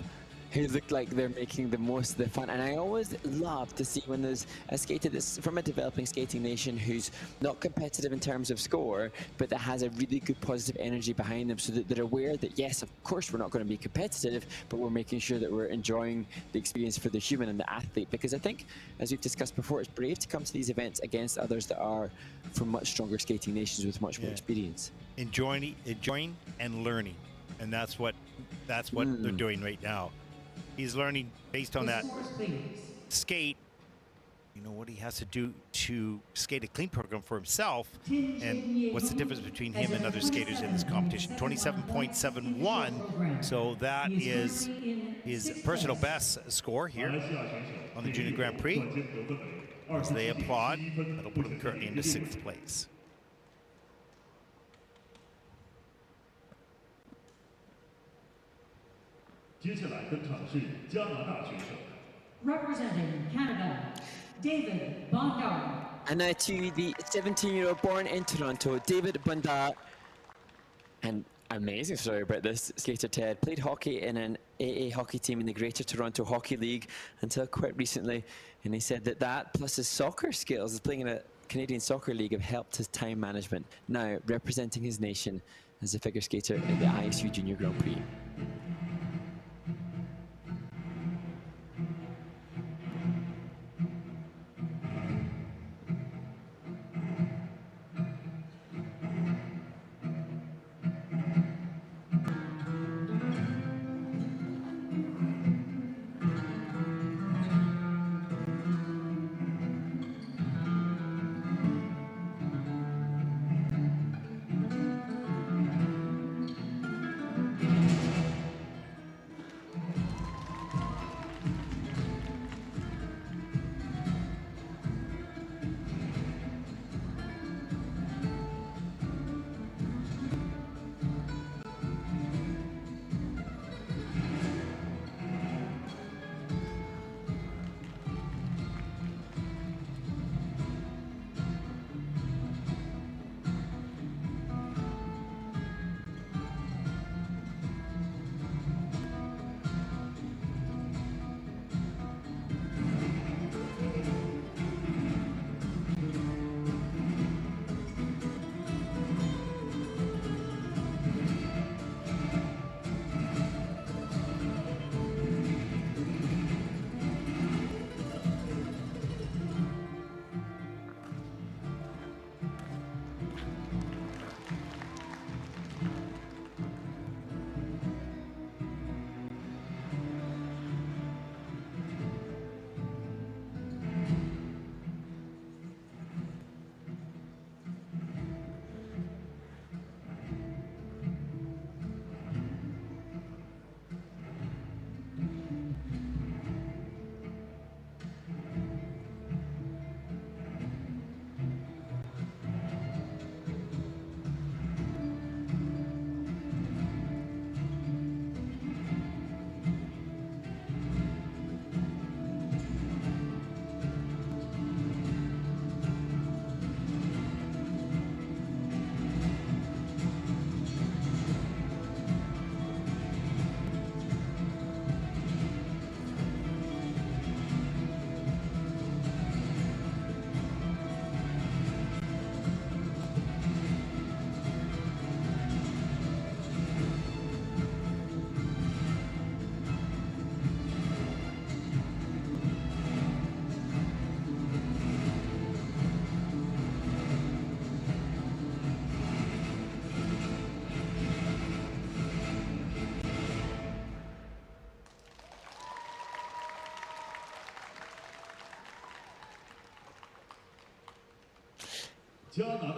who look like they're making the most of the fun. And I always love to see when there's a skater that's from a developing skating nation who's not competitive in terms of score, but that has a really good positive energy behind them, so that they're aware that, yes, of course we're not going to be competitive, but we're making sure that we're enjoying the experience for the human and the athlete. Because I think, as we've discussed before, it's brave to come to these events against others that are from much stronger skating nations with much more experience. Enjoying and learning, and that's what they're doing right now. He's learning based on that skate, you know, what he has to do to skate a clean program for himself, and what's the difference between him and other skaters in this competition. 27.71, so that is his personal best score here on the Junior Grand Prix. As they applaud, that'll put him currently into 6th place. Representing Canada, David Bondar. And now to the 17-year-old born in Toronto, David Bondar. And amazing story about this skater, Ted. Played hockey in an AA hockey team in the Greater Toronto Hockey League until quite recently. And he said that plus his soccer skills, playing in a Canadian Soccer League, have helped his time management. Now representing his nation as a figure skater in the ISU Junior Grand Prix.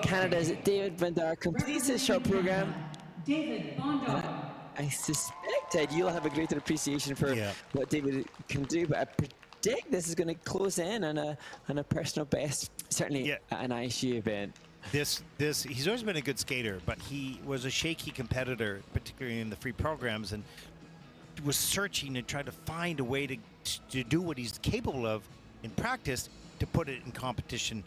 Canada's David Bondar completes his short program. David Bondar. I suspect, Ted, you'll have a greater appreciation for what David can do, but I predict this is going to close in on a personal best, certainly at an ISU event. He's always been a good skater, but he was a shaky competitor, particularly in the free programs, and was searching and trying to find a way to do what he's capable of in practice to put it in competition.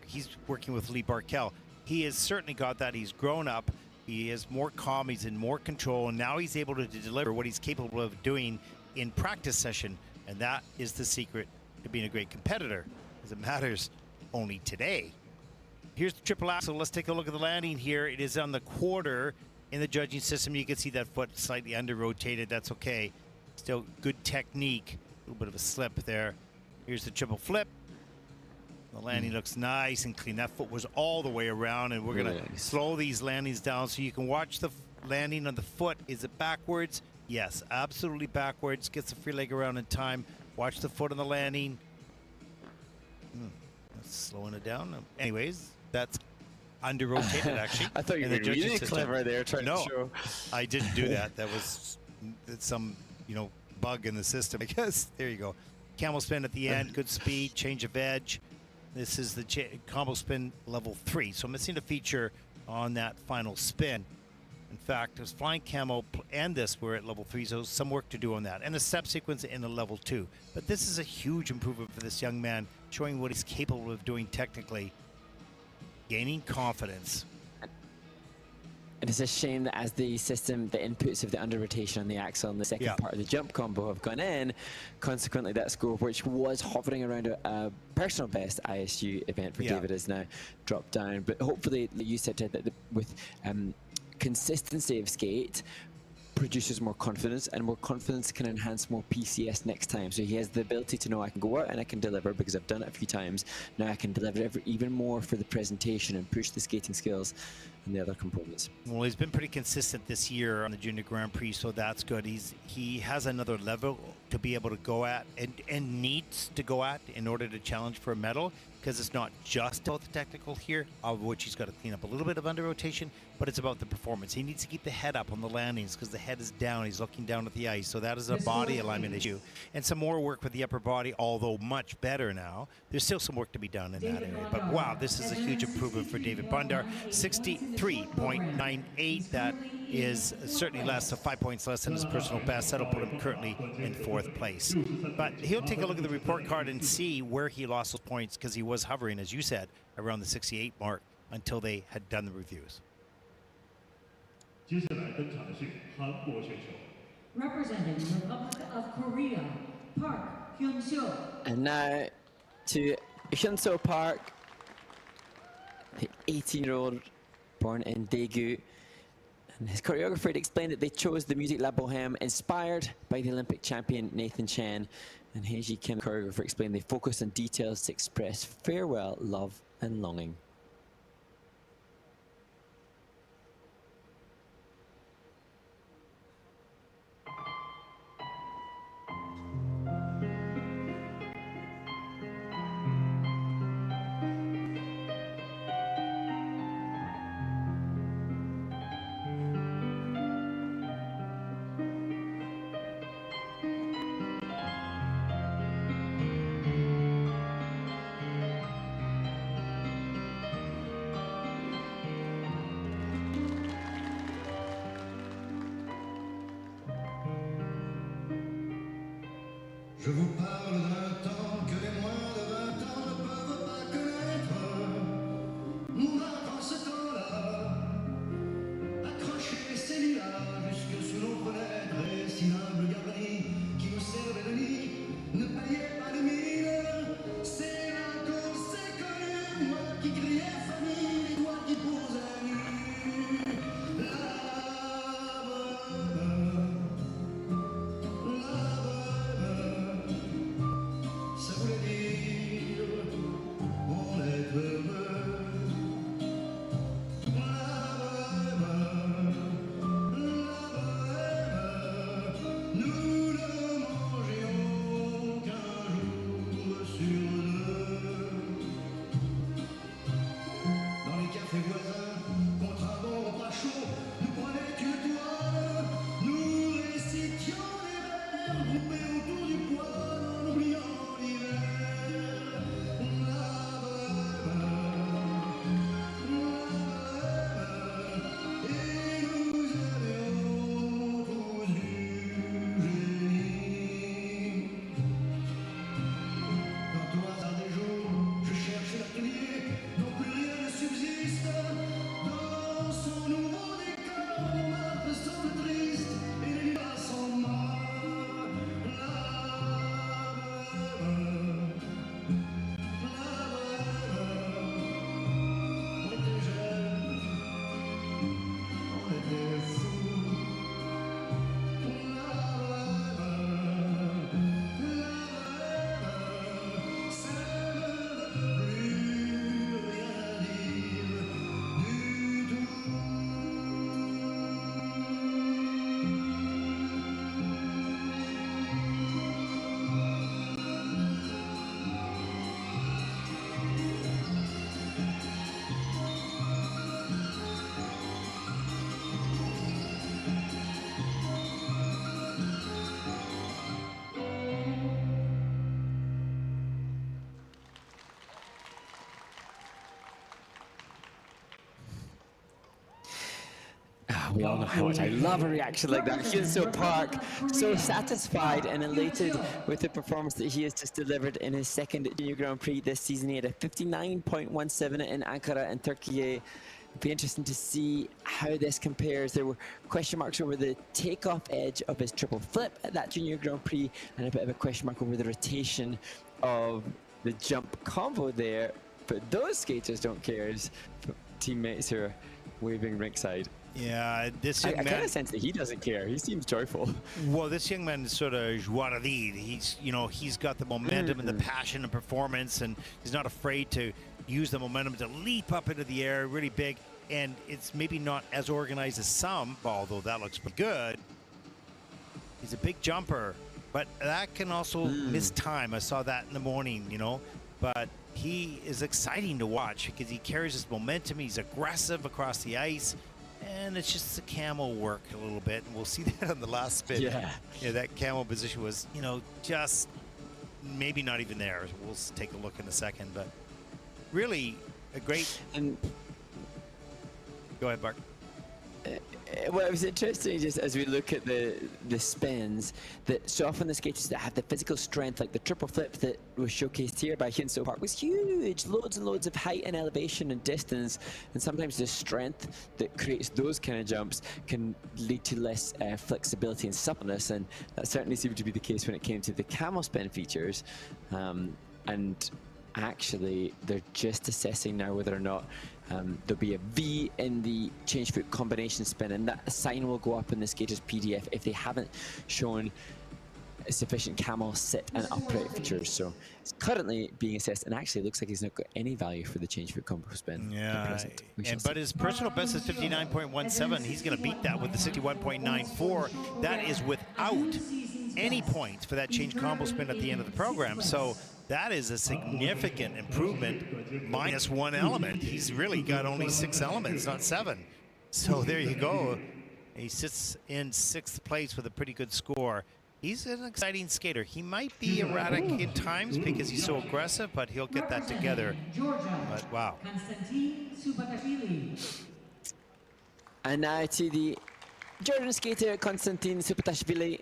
He's working with Lee Barkel. He has certainly got that. He's grown up. He is more calm. He's in more control, and now he's able to deliver what he's capable of doing in practice session, and that is the secret to being a great competitor, because it matters only today. Here's the triple axel. Let's take a look at the landing here. It is on the quarter in the judging system. You can see that foot slightly under-rotated. That's okay. Still good technique. A little bit of a slip there. Here's the triple flip. The landing looks nice and clean. That foot was all the way around, and we're going to slow these landings down so you can watch the landing on the foot. Is it backwards? Yes, absolutely backwards. Gets the free leg around in time. Watch the foot on the landing. That's slowing it down. Anyways, that's under-rotated, actually. I thought you were really clever there trying to show. I didn't do that. That was some, bug in the system, I guess. There you go. Camel spin at the end. Good speed. Change of edge. This is the combo spin level 3. So missing a feature on that final spin. In fact, there's flying camo and this were at level 3, so some work to do on that. And a step sequence in a level 2. But this is a huge improvement for this young man, showing what he's capable of doing technically, gaining confidence. And it's a shame that as the system, the inputs of the under rotation on the axle and the second part of the jump combo have gone in, consequently that score, which was hovering around a personal best ISU event for David, is now dropped down. But hopefully, you said that with consistency of skate produces more confidence, and more confidence can enhance more PCS next time. So he has the ability to know I can go out and I can deliver because I've done it a few times. Now I can deliver even more for the presentation and push the skating skills and the other components. Well, he's been pretty consistent this year on the Junior Grand Prix, so that's good. He has another level to be able to go at and needs to go at in order to challenge for a medal, because it's not just about the technical here, of which he's got to clean up a little bit of under rotation, but it's about the performance. He needs to keep the head up on the landings because the head is down. He's looking down at the ice, so that is a body alignment issue. And some more work with the upper body, although much better now. There's still some work to be done in that area. But wow, this is a huge improvement for David Bondar. 63.98. That is certainly less, 5 points less than his personal best. That'll put him currently in 4th place. But he'll take a look at the report card and see where he lost those points, because he was hovering, as you said, around the 68 mark until they had done the reviews. Representing the Republic of Korea, Park Hyunseo. And now to Hyunseo Park, the 18-year-old born in Daegu. And his choreographer had explained that they chose the music La Bohème inspired by the Olympic champion Nathan Chen. And Heiji Kim, choreographer, explained they focused on details to express farewell, love, and longing. Je vous parle d'un temps que les moins de 20 ans ne peuvent pas connaître. Moi, dans ce temps-là, accrochés ces lilas jusque sous nos fenêtres, et si l'humble garni qui nous servait de nid ne payait pas de mine, c'est là qu'on s'est connu, moi qui criais famille, et toi qui posais nu. La bohème, We all know how much I love a reaction like that. Hyunseo Park, so satisfied and elated with the performance that he has just delivered in his second Junior Grand Prix this season. He had a 59.17 in Ankara and Turkey. It'd be interesting to see how this compares. There were question marks over the takeoff edge of his triple flip at that Junior Grand Prix, and a bit of a question mark over the rotation of the jump combo there. But those skaters don't care. His teammates are waving ringside. Yeah, this young I man. kind of sense that he doesn't care. He seems joyful. Well, this young man is sort of Jiarui Li. He's got the momentum and the passion and performance, and he's not afraid to use the momentum to leap up into the air, really big. And it's maybe not as organized as some, although that looks pretty good. He's a big jumper, but that can also miss time. I saw that in the morning, But he is exciting to watch because he carries his momentum. He's aggressive across the ice. And it's just the camo work a little bit, and we'll see that on the last spin. Yeah, that camo position was, just maybe not even there. We'll take a look in a second, but really a great. And go ahead, Bart. Well, it was interesting just as we look at the spins that so often the skaters that have the physical strength, like the triple flip that was showcased here by Hyunseo Park, was huge, loads and loads of height and elevation and distance, and sometimes the strength that creates those kind of jumps can lead to less flexibility and suppleness, and that certainly seemed to be the case when it came to the camel spin features. And actually, they're just assessing now whether or not there'll be a V in the change foot combination spin, and that sign will go up in the skater's PDF if they haven't shown sufficient camel sit and upright features. So it's currently being assessed, and actually it looks like he's not got any value for the change foot combo spin. Yeah, but his personal best is 59.17. He's going to beat that with the 61.94. That is without any points for that change combo spin at the end of the program. So that is a significant improvement, minus one element. He's really got only 6 elements, not 7. So there you go. He sits in 6th place with a pretty good score. He's an exciting skater. He might be erratic in times because he's so aggressive, but he'll get that together. But wow. Constantine Supatashvili. And now to the Georgian skater Constantine Supatashvili,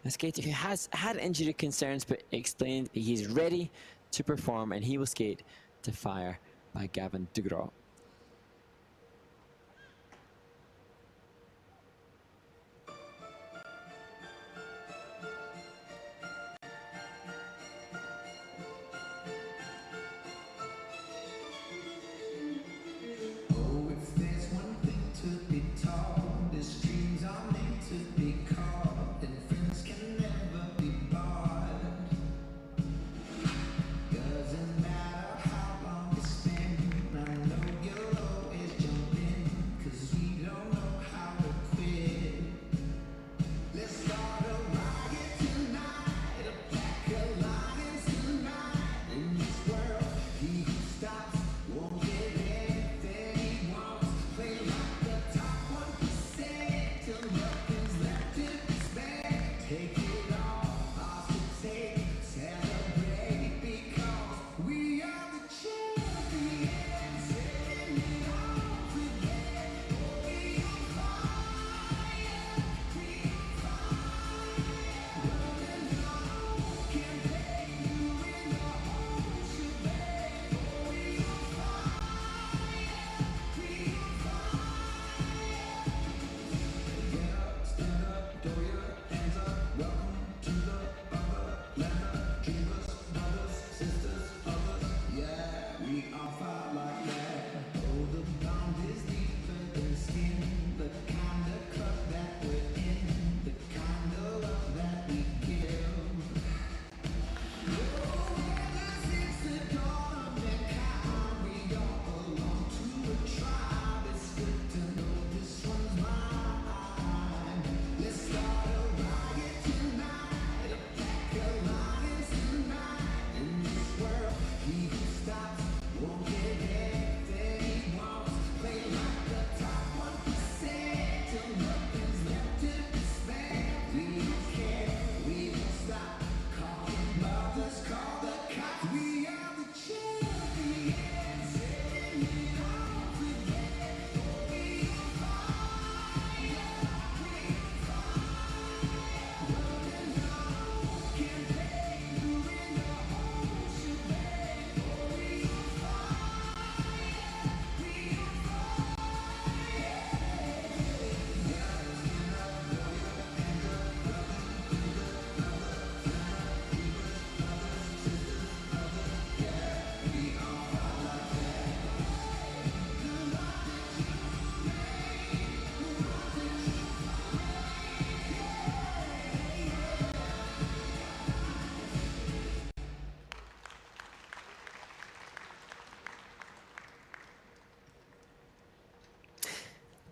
a skater who has had injury concerns but explained he's ready to perform, and he will skate to Fire by Gavin DeGraw.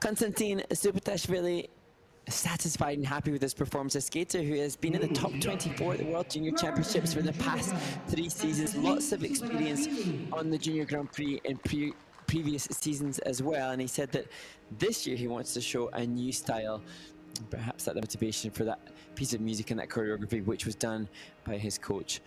Constantine Supatashvili satisfied and happy with his performance. A skater who has been in the top 24 at the World Junior Championships for the past 3 seasons. Lots of experience on the Junior Grand Prix in previous seasons as well. And he said that this year he wants to show a new style. Perhaps that's the motivation for that piece of music and that choreography, which was done by his coach.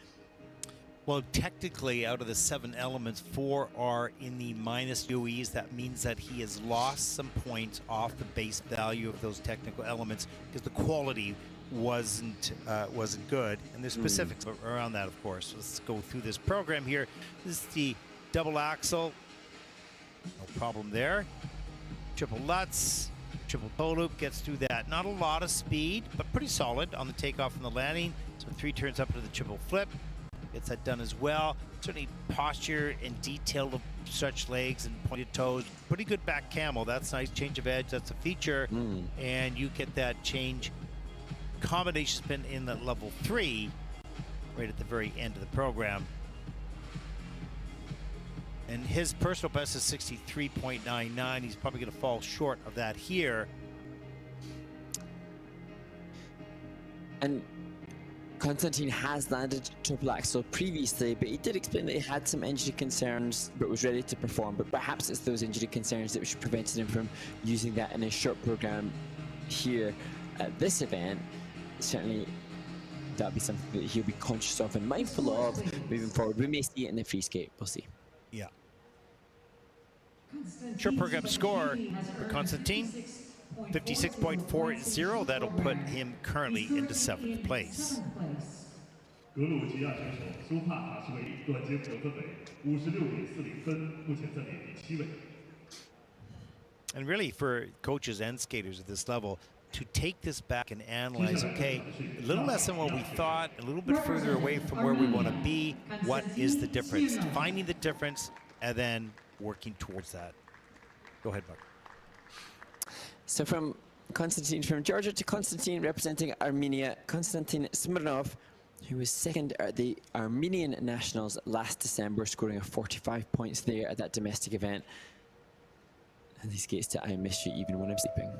Well, technically, out of the 7 elements, 4 are in the minus UEs. That means that he has lost some points off the base value of those technical elements because the quality wasn't good. And there's specifics around that, of course. Let's go through this program here. This is the double axel. No problem there. Triple Lutz. Triple toe loop gets through that. Not a lot of speed, but pretty solid on the takeoff and the landing. So 3 turns up to the triple flip. Gets that done as well. Certainly posture and detail of stretched legs and pointed toes. Pretty good back camel. That's nice. Change of edge. That's a feature. And you get that change combination spin in the level 3 right at the very end of the program. And his personal best is 63.99. He's probably going to fall short of that here. And Constantine has landed triple axel previously, but he did explain that he had some injury concerns but was ready to perform. But perhaps it's those injury concerns that prevented him from using that in his short program here at this event. Certainly that'll be something that he'll be conscious of and mindful of moving forward. We may see it in the free skate. We'll see. Yeah. Short program score for Constantine, 56.40. That'll put him currently into 7th place. 格鲁吉亚选手苏帕塔什维里短节得分为56.40分，目前暂列第7位。 And really, for coaches and skaters at this level, to take this back and analyze, okay, a little less than what we thought, a little bit further away from where we want to be, what is the difference? Finding the difference and then working towards that. Go ahead, Mark. So from Constantine from Georgia to Constantine representing Armenia, Constantine Smirnov, who was 2nd at the Armenian Nationals last December, scoring a 45 points there at that domestic event. And he skates to I Miss You Even When I'm Sleeping.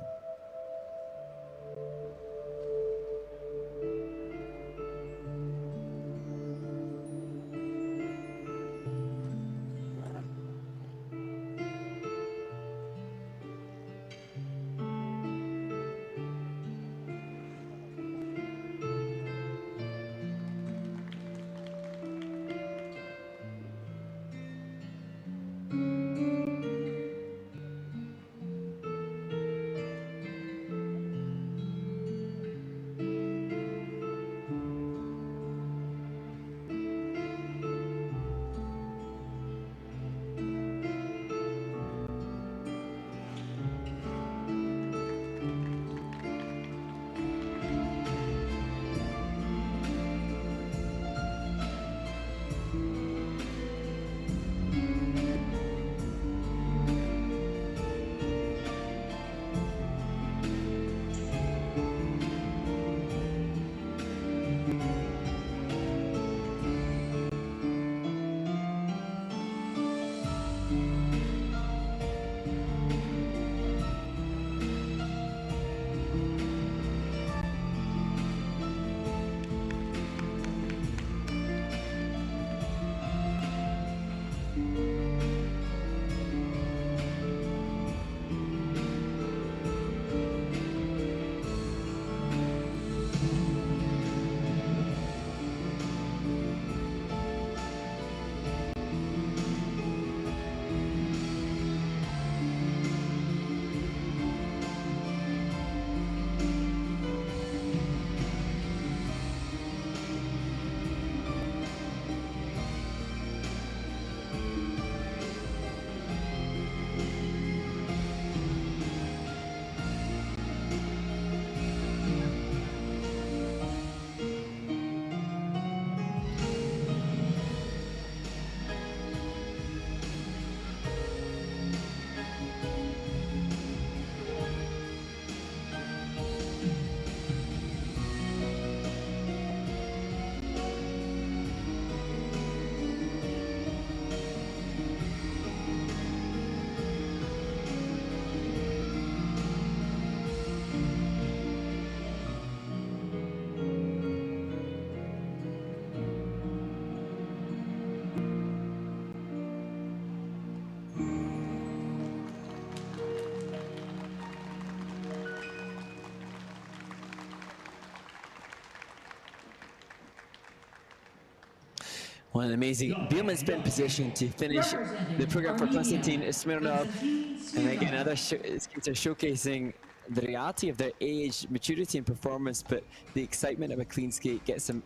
Well, an amazing Bielman's been positioned to finish the program for Constantine Smirnov. And again, other skaters showcasing the reality of their age, maturity and performance, but the excitement of a clean skate gets him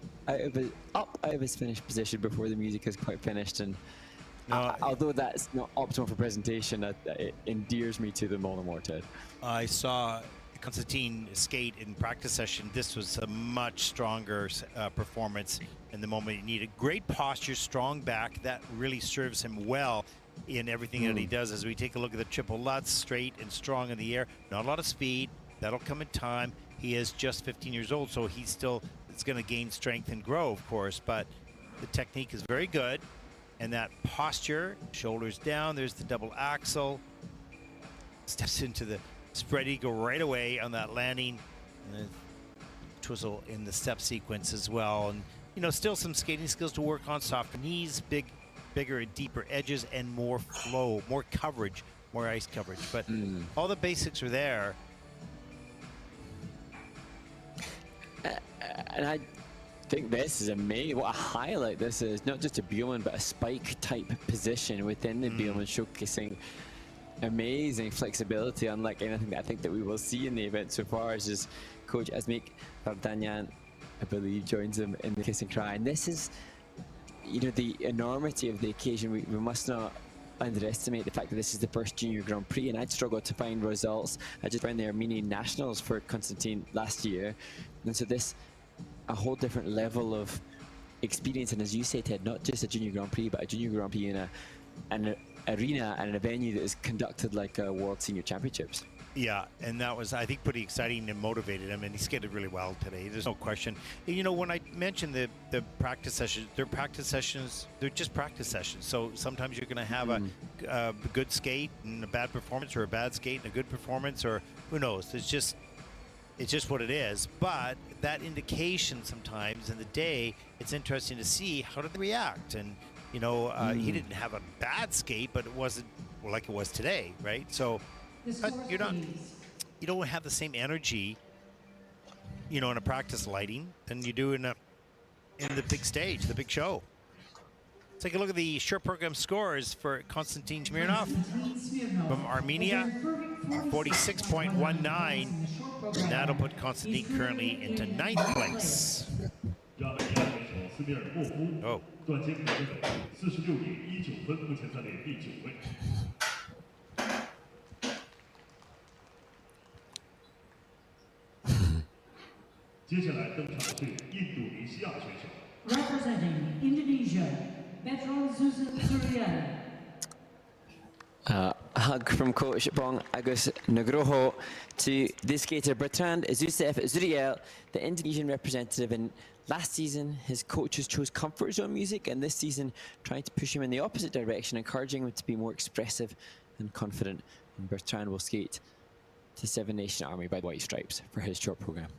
up out of his finished position before the music is quite finished. And although that's not optimal for presentation, it endears me to them all the more, Ted. I saw Constantine skate in practice session. This was a much stronger performance in the moment he needed. Great posture, strong back. That really serves him well in everything that he does. As we take a look at the triple lutz, straight and strong in the air. Not a lot of speed. That'll come in time. He is just 15 years old, so he's still, it's going to gain strength and grow, of course, but the technique is very good. And that posture, shoulders down, there's the double axel. Steps into the spread eagle right away on that landing. And the twizzle in the step sequence as well. And, you know, still some skating skills to work on. Soft knees, bigger and deeper edges, and more flow, more coverage, more ice coverage. But all the basics are there. And I think this is amazing. What a highlight this is. Not just a Bielman, but a spike type position within the Bielman, showcasing amazing flexibility, unlike anything that I think that we will see in the event so far. As his coach Asmik Vardanyan, I believe, joins him in the kiss and cry. And this is, you know, the enormity of the occasion. We must not underestimate the fact that this is the first Junior Grand Prix, and I'd struggled to find results. I just ran the Armenian Nationals for Constantine last year, and so this, a whole different level of experience. And as you say, Ted, not just a Junior Grand Prix, but a Junior Grand Prix in an arena and a venue that is conducted like a World Senior Championships. Yeah, and that was, I think, pretty exciting and motivated him, and he skated really well today. There's no question. And, you know, when I mentioned the practice sessions, they're practice sessions, they're just practice sessions. So sometimes you're going to have a good skate and a bad performance, or a bad skate and a good performance, or who knows. It's just what it is. But that indication sometimes in the day, it's interesting to see how did they react. And, you know, he didn't have a bad skate, but it wasn't like it was today, right? So you don't have the same energy, you know, in a practice lighting than you do in the big stage, the big show. Let's take a look at the short program scores for Constantine Smirnov from Armenia, 46.19. That'll put Constantine currently into 9th place. Oh. 46.19分，目前暂列第9位。接下来登场的是印度尼西亚选手。Representing Indonesia, Bertrand Zeusef Zuriel. A hug from Coach Bong Agus Nugroho to the skater Bertrand Zeusef Zuriel, the Indonesian representative. And last season, his coaches chose comfort zone music, and this season, trying to push him in the opposite direction, encouraging him to be more expressive and confident. And Bertrand will skate to Seven Nation Army by the White Stripes for his short program.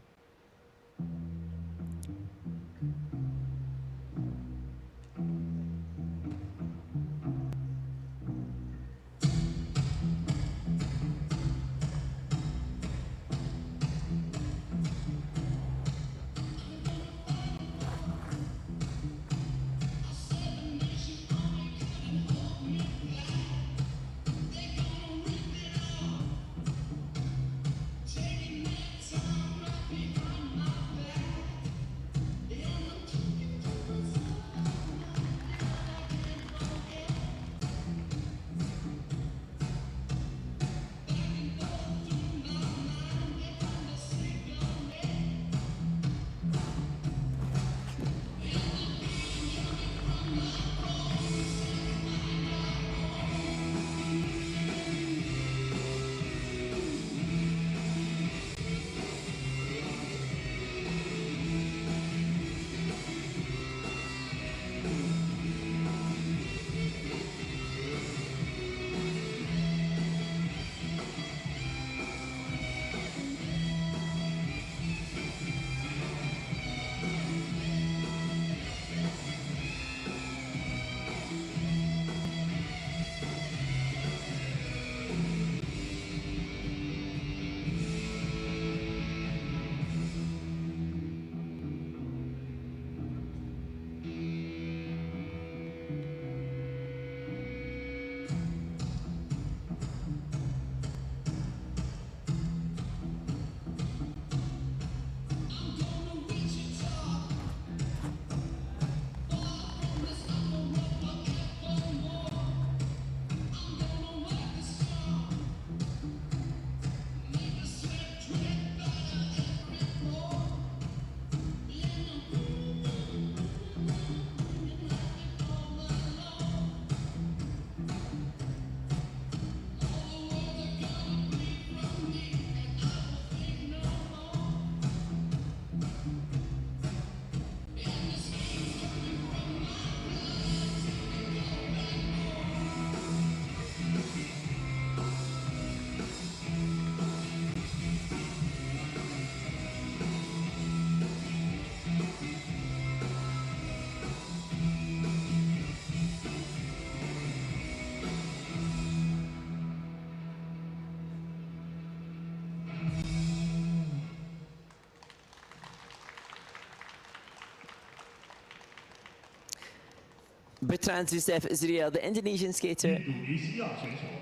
Bertrand Zeusef Zuriel, the Indonesian skater,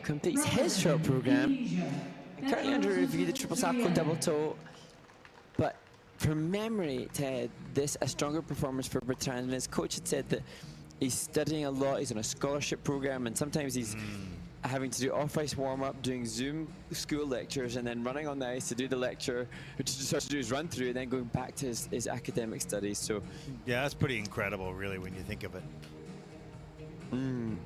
completes his short program. Currently under review, the triple sacco double toe. But from memory, Ted, this a stronger performance for Bertrand. And his coach had said that he's studying a lot. He's on a scholarship program, and sometimes he's having to do off-ice warm-up, doing Zoom school lectures, and then running on the ice to do the lecture, which he starts to do his run-through, and then going back to his academic studies. So, yeah, that's pretty incredible, really, when you think of it.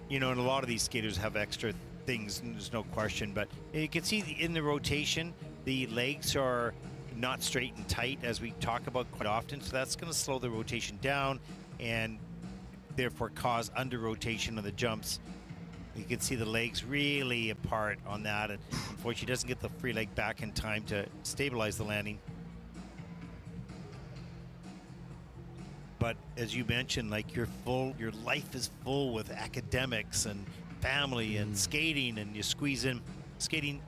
You know, and a lot of these skaters have extra things, and there's no question, but you can see in the rotation, the legs are not straight and tight, as we talk about quite often, so that's going to slow the rotation down and therefore cause under rotation of the jumps. You can see the legs really apart on that, and unfortunately doesn't get the free leg back in time to stabilize the landing. But as you mentioned, like your life is full with academics and family and skating, and you squeeze in skating.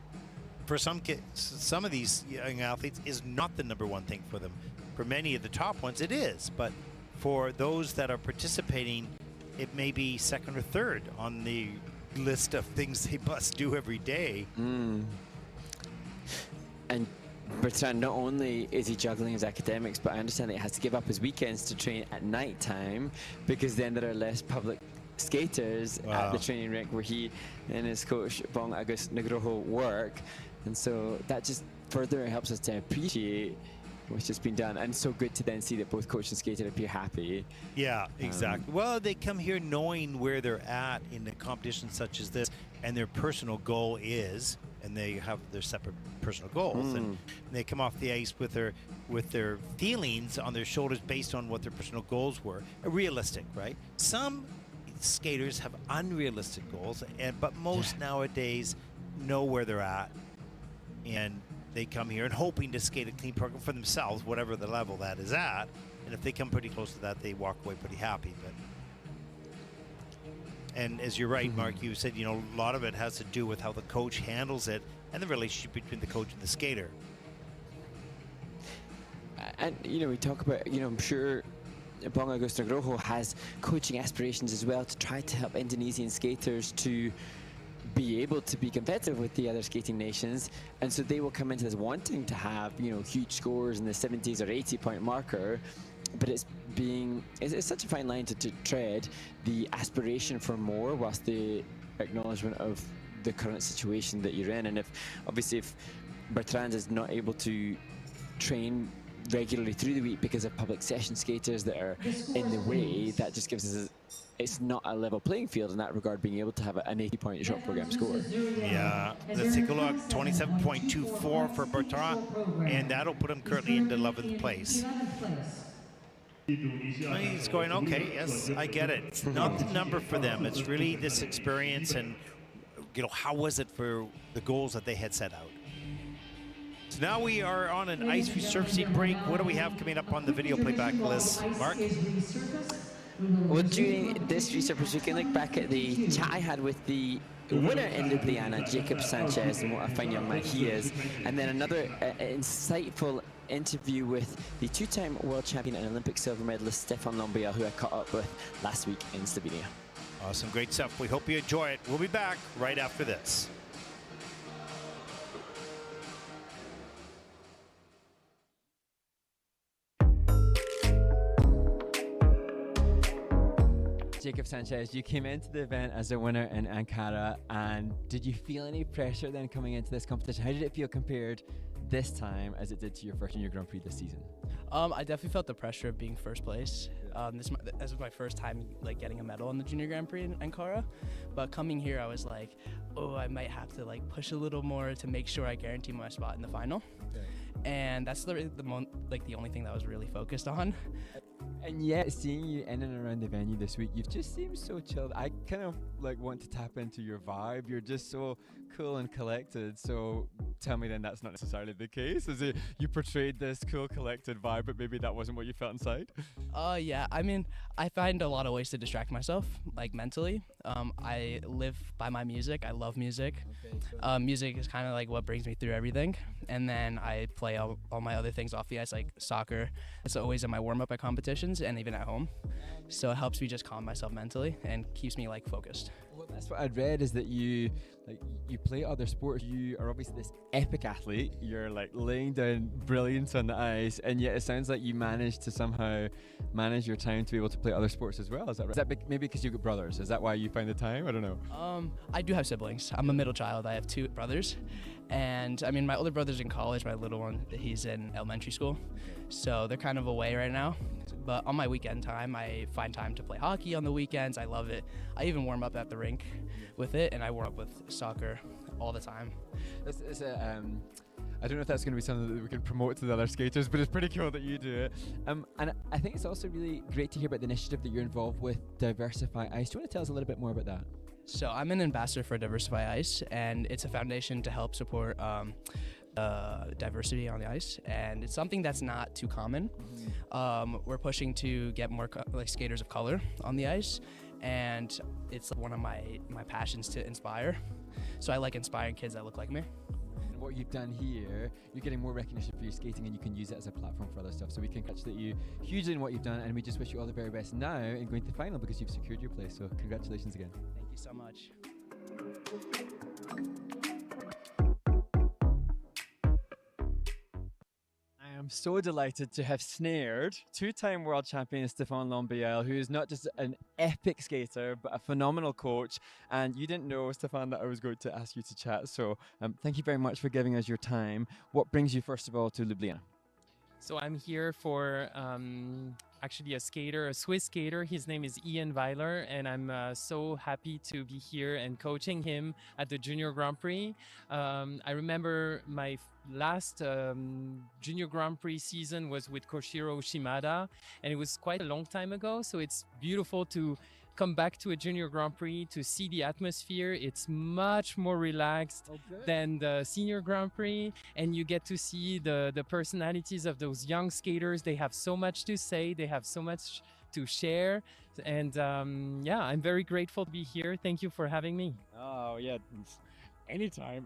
For some of these young athletes is not the #1 thing for them. For many of the top ones, it is. But for those that are participating, it may be second or third on the list of things they must do every day. And Bertrand, not only is he juggling his academics, but I understand that he has to give up his weekends to train at night time, because then there are less public skaters at the training rink where he and his coach Bong Agus Nugroho work. And so that just further helps us to appreciate what's just been done, and so good to then see that both coach and skater appear happy. Yeah, exactly. Well, they come here knowing where they're at in a competition such as this, and their personal goal is, and they have their separate personal goals, and they come off the ice with their feelings on their shoulders based on what their personal goals were. Realistic, right? Some skaters have unrealistic goals, but most nowadays know where they're at, and they come here and hoping to skate a clean program for themselves, whatever the level that is at. And if they come pretty close to that, they walk away pretty happy. And as you're right, Mark, you said, you know, a lot of it has to do with how the coach handles it and the relationship between the coach and the skater. And, you know, we talk about, you know, I'm sure Bong Agus Nugroho has coaching aspirations as well to try to help Indonesian skaters to be able to be competitive with the other skating nations, and so they will come into this wanting to have, you know, huge scores in the 70s or 80-point marker, but it's such a fine line to tread, the aspiration for more whilst the acknowledgement of the current situation that you're in. And if Bertrand is not able to train regularly through the week because of public session skaters that are in the way, that just gives us it's not a level playing field in that regard, being able to have an 80-point short program score. Yeah, let's take a look. 27.24 for Bertrand, and that'll put him currently into 11th place. He's going, okay, yes, I get it. It's not the number for them. It's really this experience, and, you know, how was it for the goals that they had set out? So now we are on an ice resurfacing break. What do we have coming up on the video playback list, Mark? Well, during this resurface, we can look back at the chat I had with the winner in Ljubljana, Jacob Sanchez, and what a fine young man he is. And then another insightful interview with the two-time world champion and Olympic silver medalist Stefan Lambiel, who I caught up with last week in Slovenia. Awesome, great stuff. We hope you enjoy it. We'll be back right after this. Jacob Sanchez, you came into the event as a winner in Ankara, and did you feel any pressure then coming into this competition? How did it feel compared this time as it did to your first Junior Grand Prix this season? I definitely felt the pressure of being first place. This was my first time like getting a medal in the Junior Grand Prix in Ankara, but coming here I was like, oh, I might have to like push a little more to make sure I guarantee my spot in the final. Okay. And that's the only thing that I was really focused on. And yet, seeing you in and around the venue this week, you've just seemed so chilled. I kind of like want to tap into your vibe. You're just so cool and collected. So tell me then that's not necessarily the case. Is it you portrayed this cool, collected vibe, but maybe that wasn't what you felt inside? Yeah. I mean, I find a lot of ways to distract myself, like mentally. I live by my music. I love music. Okay, cool. Music is kind of like what brings me through everything. And then I play all my other things off the ice, like soccer. It's always in my warm-up at competitions. competitions and even at home. So it helps me just calm myself mentally and keeps me like focused. Well, that's what I'd read, is that you play other sports. You are obviously this epic athlete. You're like laying down brilliance on the ice, and yet it sounds like you managed to somehow manage your time to be able to play other sports as well. Is that right? Is that maybe because you've got brothers? Is that why you find the time? I don't know. I do have siblings. I'm a middle child. I have 2 brothers. And I mean, my older brother's in college. My little one, he's in elementary school. So they're kind of away right now. But on my weekend time, I find time to play hockey on the weekends. I love it. I even warm up at the rink with it, and I warm up with soccer all the time. I don't know if that's going to be something that we can promote to the other skaters, but it's pretty cool that you do it. And I think it's also really great to hear about the initiative that you're involved with, Diversify Ice. Do you want to tell us a little bit more about that? So I'm an ambassador for Diversify Ice, and it's a foundation to help support diversity on the ice, and it's something that's not too common. We're pushing to get more skaters of color on the ice, and it's one of my passions to inspire. So I like inspiring kids that look like me. And what you've done here, you're getting more recognition for your skating, and you can use it as a platform for other stuff. So we congratulate you hugely in what you've done, and we just wish you all the very best now in going to the final, because you've secured your place. So congratulations again. Thank you so much. I'm so delighted to have snared 2-time world champion Stefan Lambiel, who is not just an epic skater, but a phenomenal coach. And you didn't know, Stefan, that I was going to ask you to chat. So thank you very much for giving us your time. What brings you, first of all, to Ljubljana? So I'm here for actually a Swiss skater. His name is Ian Weiler, and I'm so happy to be here and coaching him at the Junior Grand Prix. I remember my last Junior Grand Prix season was with Koshiro Shimada, and it was quite a long time ago. So it's beautiful to come back to a Junior Grand Prix to see the atmosphere. It's much more relaxed than the Senior Grand Prix, and you get to see the personalities of those young skaters. They have so much to say, they have so much to share, and yeah, I'm very grateful to be here. Thank you for having me. Oh yeah, anytime.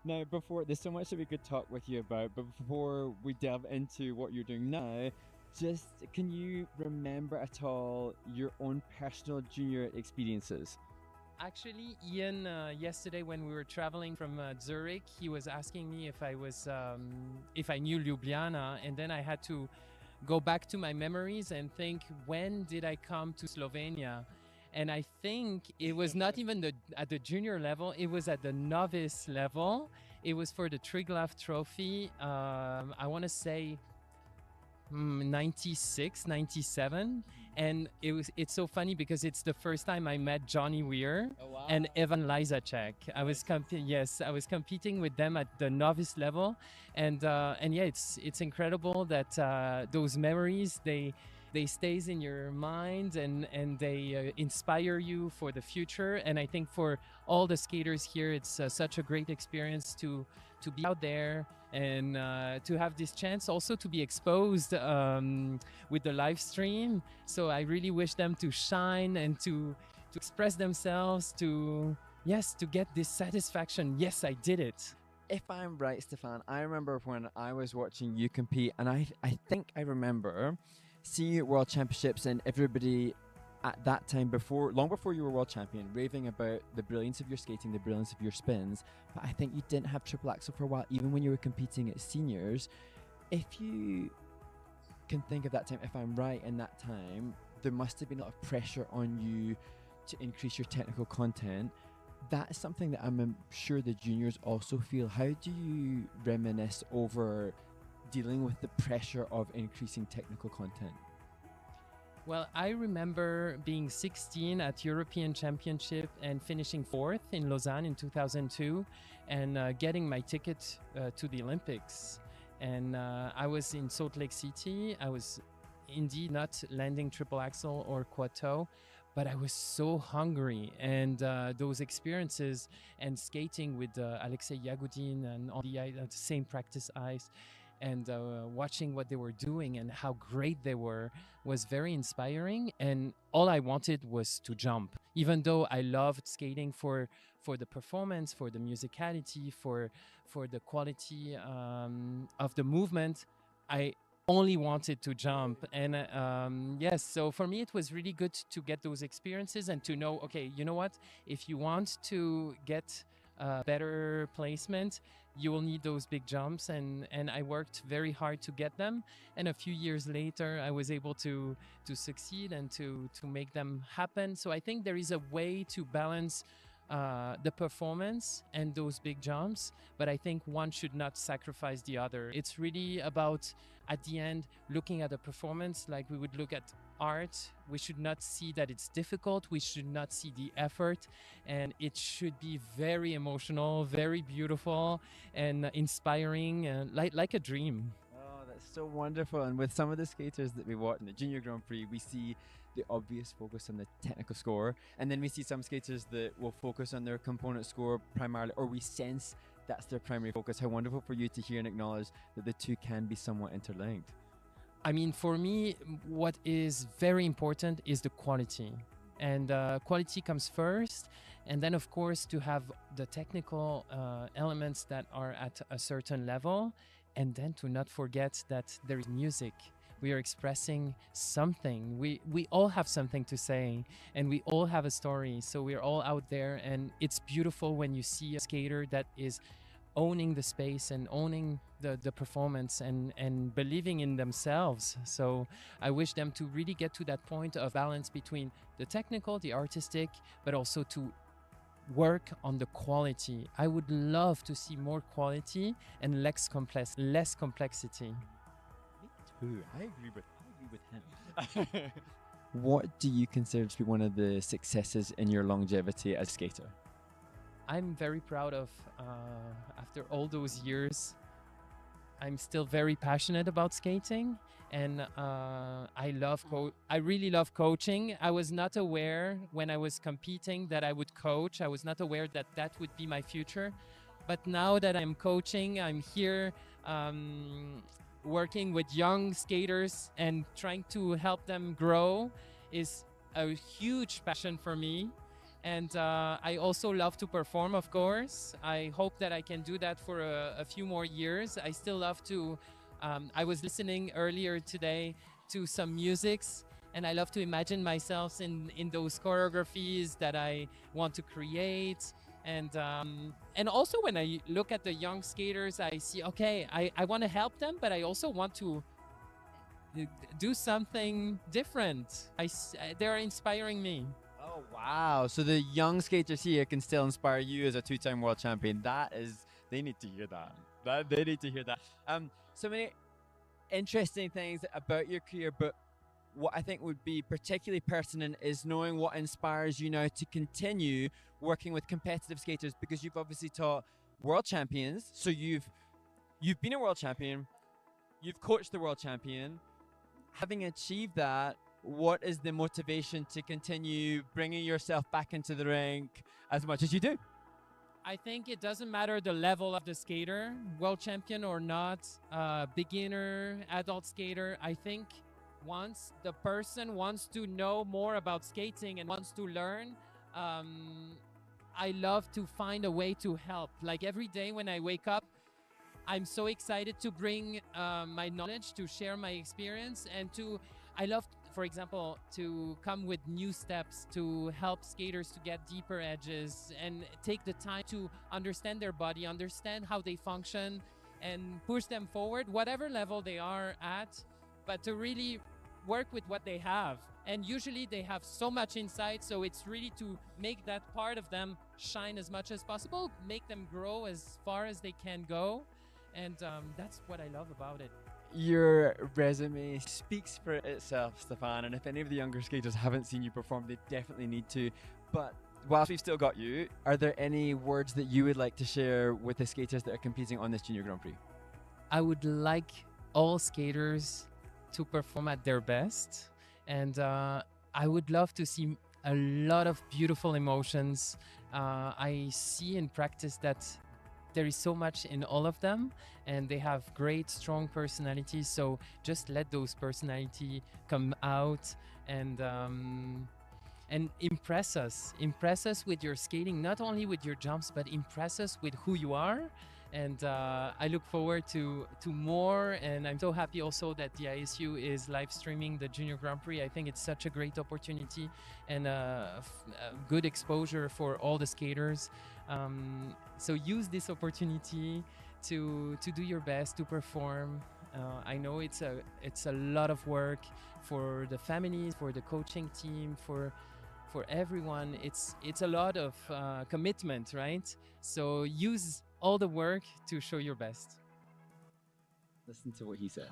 Now, there's so much that we could talk with you about, but before we delve into what you're doing now, just can you remember at all your own personal junior experiences? Actually, Ian, yesterday when we were traveling from Zurich, he was asking me if I knew Ljubljana, and then I had to go back to my memories and think, when did I come to Slovenia? And I think it was not even at the junior level, it was at the novice level. It was for the Triglav Trophy. I want to say 96, 97. And it's so funny because it's the first time I met Johnny Weir and Evan Lyzacek. I was competing with them at the novice level, and yeah, it's incredible that those memories they stays in your mind, and they inspire you for the future. And I think for all the skaters here, it's such a great experience to be out there and to have this chance also to be exposed with the live stream. So I really wish them to shine and to express themselves, to get this satisfaction. Yes, I did it. If I'm right, Stefan, I remember when I was watching you compete, and I think I remember seeing you at World Championships, and everybody at that time, long before you were world champion, raving about the brilliance of your skating, the brilliance of your spins. But I think you didn't have triple axel for a while, even when you were competing at seniors. If you can think of that time, if I'm right, in that time, there must have been a lot of pressure on you to increase your technical content. That is something that I'm sure the juniors also feel. How do you reminisce over dealing with the pressure of increasing technical content? Well, I remember being 16 at European Championship and finishing 4th in Lausanne in 2002, and getting my ticket to the Olympics. And I was in Salt Lake City. I was indeed not landing triple axel or quad toe, but I was so hungry. And those experiences and skating with Alexei Yagudin and on the same practice ice, and watching what they were doing and how great they were was very inspiring. And all I wanted was to jump. Even though I loved skating for the performance, for the musicality, for the quality of the movement, I only wanted to jump. And yes, so for me, it was really good to get those experiences and to know, okay, you know what? If you want to get better placement, you will need those big jumps. And I worked very hard to get them. And a few years later, I was able to succeed and to make them happen. So I think there is a way to balance the performance and those big jumps, but I think one should not sacrifice the other. It's really about, at the end, looking at the performance like we would look at art. We should not see that it's difficult. We should not see the effort, and it should be very emotional, very beautiful, and inspiring, like a dream. Oh, that's so wonderful. And with some of the skaters that we watch in the Junior Grand Prix, we see the obvious focus on the technical score, and then we see some skaters that will focus on their component score primarily, or we sense that's their primary focus. How wonderful for you to hear and acknowledge that the two can be somewhat interlinked. I mean, for me, what is very important is the quality. And quality comes first. And then, of course, to have the technical elements that are at a certain level. And then to not forget that there is music. We are expressing something. We all have something to say. And we all have a story. So we're all out there. And it's beautiful when you see a skater that is owning the space and owning the performance and believing in themselves. So I wish them to really get to that point of balance between the technical, the artistic, but also to work on the quality. I would love to see more quality and less complexity. Me too. I agree with him. What do you consider to be one of the successes in your longevity as a skater? I'm very proud of, after all those years, I'm still very passionate about skating, and I really love coaching. I was not aware when I was competing that I would coach. I was not aware that that would be my future. But now that I'm coaching, I'm here working with young skaters and trying to help them grow is a huge passion for me. And I also love to perform, of course. I hope that I can do that for a few more years. I still love to, I was listening earlier today to some musics, and I love to imagine myself in those choreographies that I want to create. And also when I look at the young skaters, I see, okay, I want to help them, but I also want to do something different. They're inspiring me. Oh, wow. So the young skaters here can still inspire you as a two-time world champion. They need to hear that. They need to hear that. So many interesting things about your career, but what I think would be particularly pertinent is knowing what inspires you now to continue working with competitive skaters, because you've obviously taught world champions. So you've been a world champion, you've coached the world champion. Having achieved that, what is the motivation to continue bringing yourself back into the rink as much as you do? I think it doesn't matter the level of the skater, world champion or not, beginner, adult skater. I think once the person wants to know more about skating and wants to learn, I love to find a way to help. Like every day when I wake up, I'm so excited to bring my knowledge, to share my experience, and I love, for example, to come with new steps to help skaters to get deeper edges and take the time to understand their body, understand how they function, and push them forward, whatever level they are at, but to really work with what they have. And usually they have so much insight, so it's really to make that part of them shine as much as possible, make them grow as far as they can go. And that's what I love about it. Your resume speaks for itself, Stefan, and if any of the younger skaters haven't seen you perform, they definitely need to. But whilst we've still got you, are there any words that you would like to share with the skaters that are competing on this Junior Grand Prix? I would like all skaters to perform at their best, and I would love to see a lot of beautiful emotions. I see in practice that there is so much in all of them, and they have great, strong personalities. So just let those personalities come out and impress us. Impress us with your skating, not only with your jumps, but impress us with who you are and I look forward to more. And I'm so happy also that the ISU is live streaming the Junior Grand Prix. I think it's such a great opportunity and a good exposure for all the skaters. So use this opportunity to do your best to perform. I know it's a lot of work for the families, for the coaching team, for everyone. It's a lot of commitment, right? So use all the work to show your best. Listen to what he said.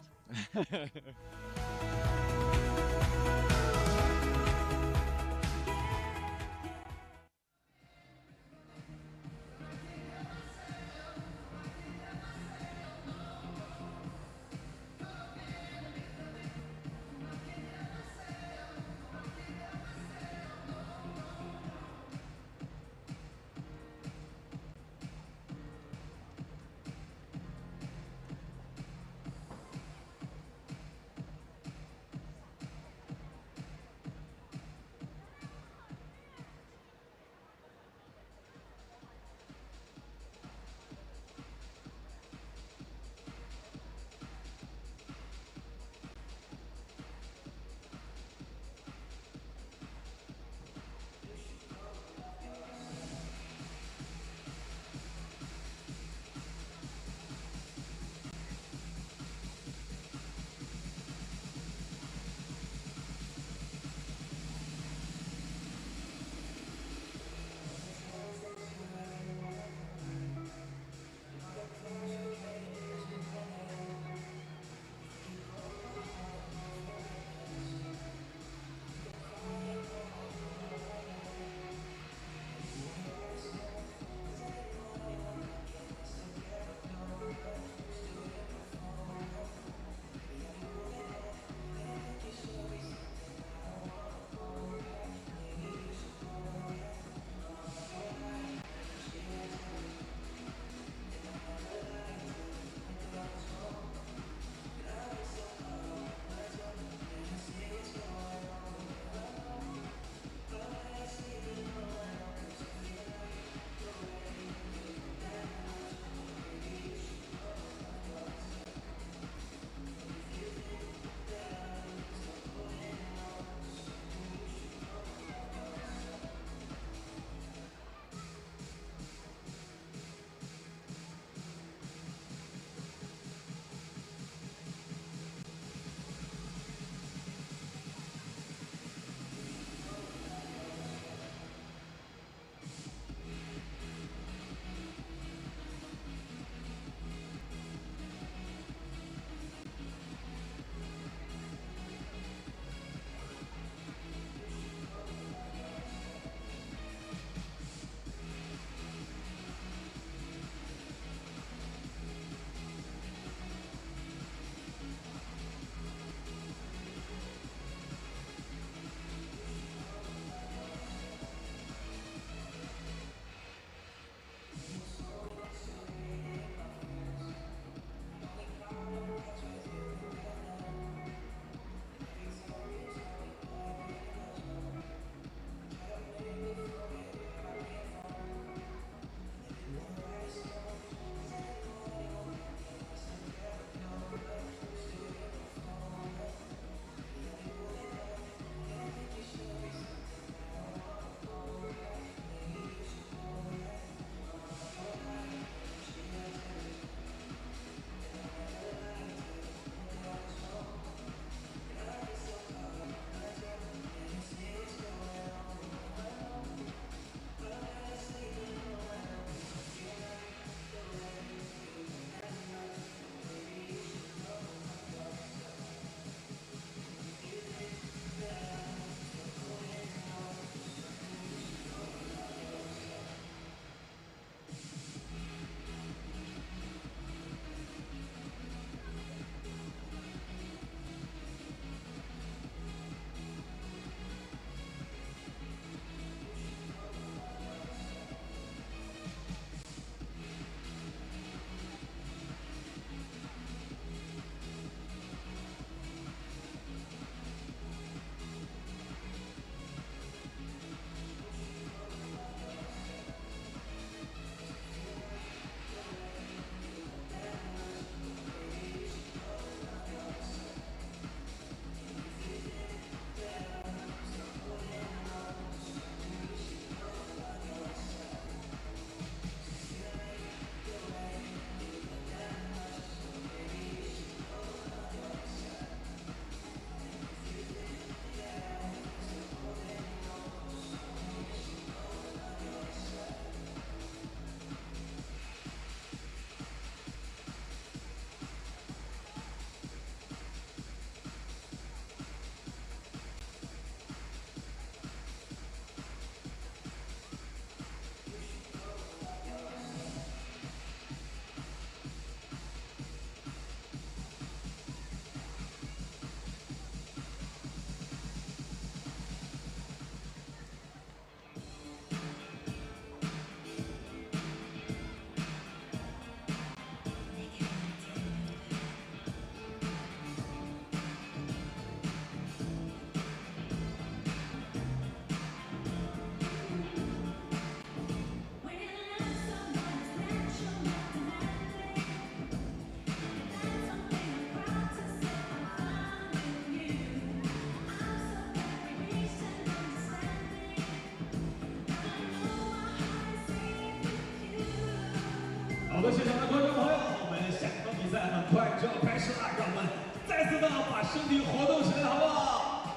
很快就要开始了，让我们再次的把身体活动起来，好不好？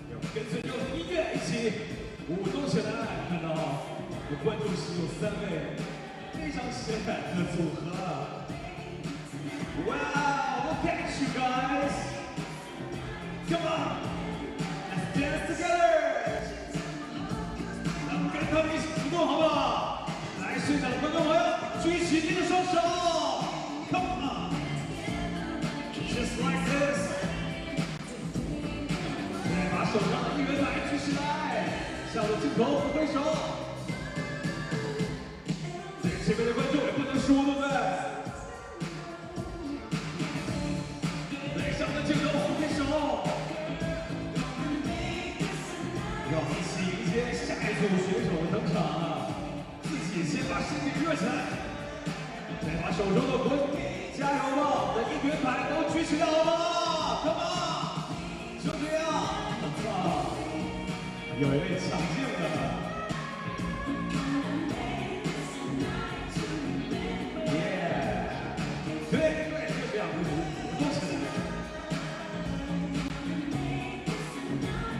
要跟随着我的音乐一起舞动起来。看到有观众席有3位非常显眼的组合。Wow, look at you guys! Come on, let's dance together! 咱们跟他们一起舞动，好不好？来，现场的观众朋友，举起您的双手 ！Come on, just like this. 再把手上的应援牌举起来，向着镜头挥手。最前面的观众也不能输，对不对？对，向着镜头挥手。让我们一起迎接下一组选手的登场啊！自己先把身体热起来，再把手中的国旗、加油棒的应援牌都举起来，好吗 ？Come on， 就这样，有一位抢镜的。对，就这样，舞动起来。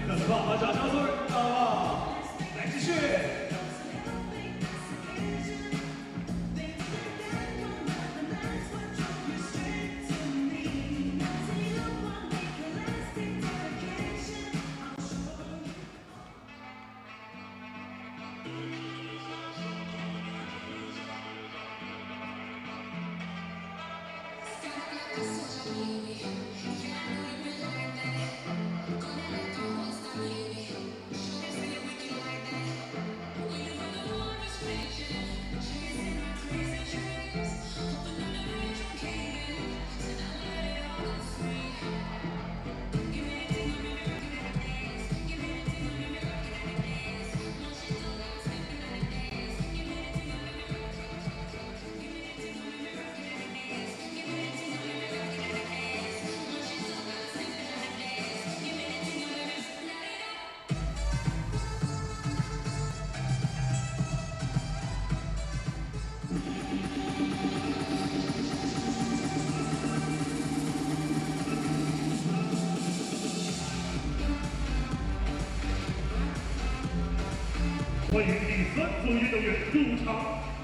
很棒，把掌声送给他们。来，继续。欢迎第3组运动员入场。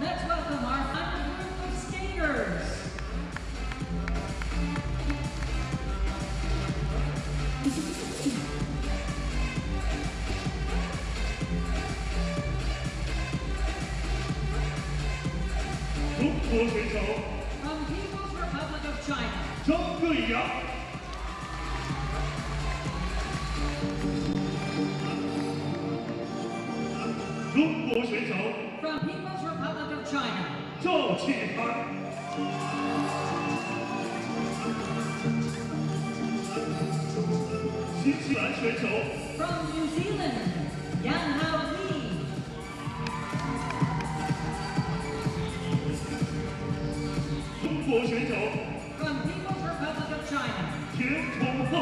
Let's welcome our final group of skaters. 中国选手 From People's Republic of China. 张瑞阳。 中国选手 From People's Republic of China. 赵启涵，新西兰选手 From New Zealand, Yanhao Li. 中国选手 From People's Republic of China. 田崇厚，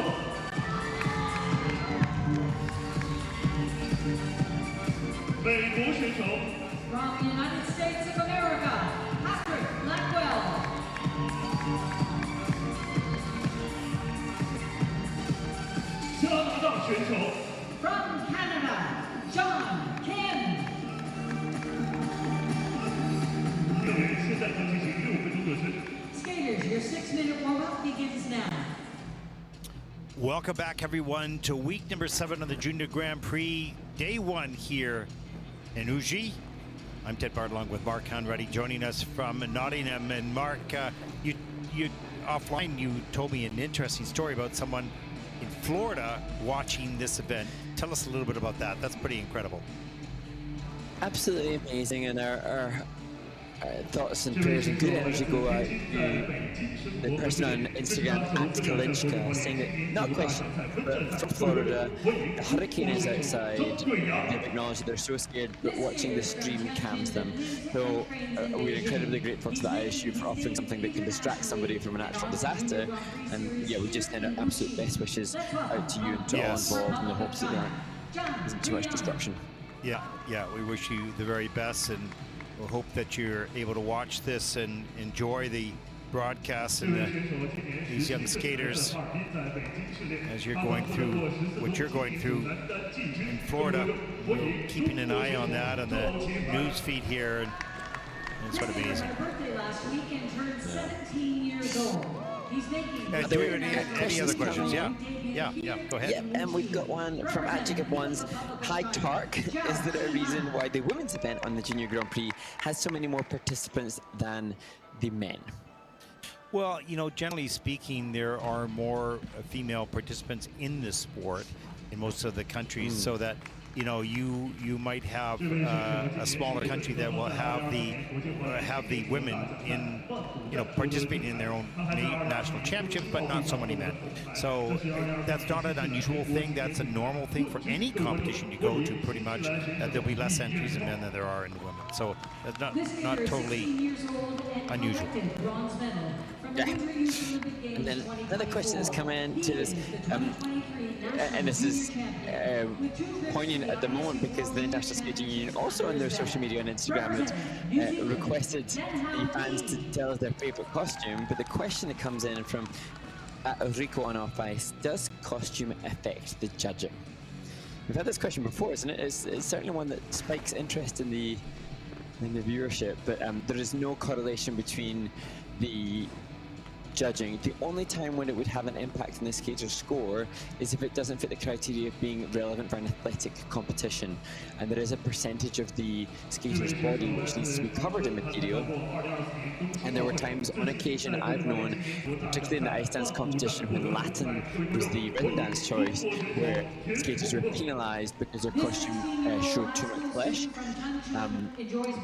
美国选手 From the United States of America, Blackwell. 加拿大选手 From Canada, Qihan. 运动员现在将进行6分钟热身。 Skaters, your 6-minute warm-up begins now. Welcome back, everyone, to week number 7 of the Junior Grand Prix, day 1 here in Wuxi. I'm Ted Bart along with Mark Hanreddy joining us from Nottingham. And Mark, you offline, you told me an interesting story about someone in Florida watching this event. Tell us a little bit about that. That's pretty incredible. Absolutely amazing, and our thoughts and prayers and good energy go out to the person on Instagram @Kalinchka saying that not quite but from Florida, the hurricane is outside. They've acknowledged that they're so scared, but watching the stream calms them. So we're incredibly grateful to the ISU for offering something that can distract somebody from a natural disaster. And yeah, we just send our absolute best wishes out to you and to all involved in the hopes that there isn't too much disruption. Yeah, we wish you the very best, and we'll hope that you're able to watch this and enjoy the broadcasts and these young skaters as you're going through what you're going through in Florida. We're keeping an eye on that on the news feed here, and it's quite amazing. Do we have any other questions? Yeah, go ahead. Yeah, and we've got one from @Jacob1's. Hi Tark, is there a reason why the women's event on the Junior Grand Prix has so many more participants than the men? Well, generally speaking, there are more female participants in the sport in most of the countries, so that you might have a smaller country that will have the women in participating in their own national championship, but not so many men. So that's not an unusual thing. That's a normal thing for any competition you go to, pretty much. That there'll be less entries in men than there are in women. So that's not totally unusual. Yeah. And then another question has come in to us, and this is poignant at the moment because the International Skating Union also on their social media on Instagram had requested the fans to tell us their favourite costume, but the question that comes in from Rico on Off Ice: does costume affect the judging? We've had this question before, isn't it? It's certainly one that spikes interest in the viewership, but there is no correlation between the judging. The only time when it would have an impact on the skater's score is if it doesn't fit the criteria of being relevant for an athletic competition, and there is a percentage of the skater's body which needs to be covered in material. And there were times, on occasion, I've known, particularly in the ice dance competition when Latin was the rhythm dance choice, where skaters were penalised because their costume showed too much flesh.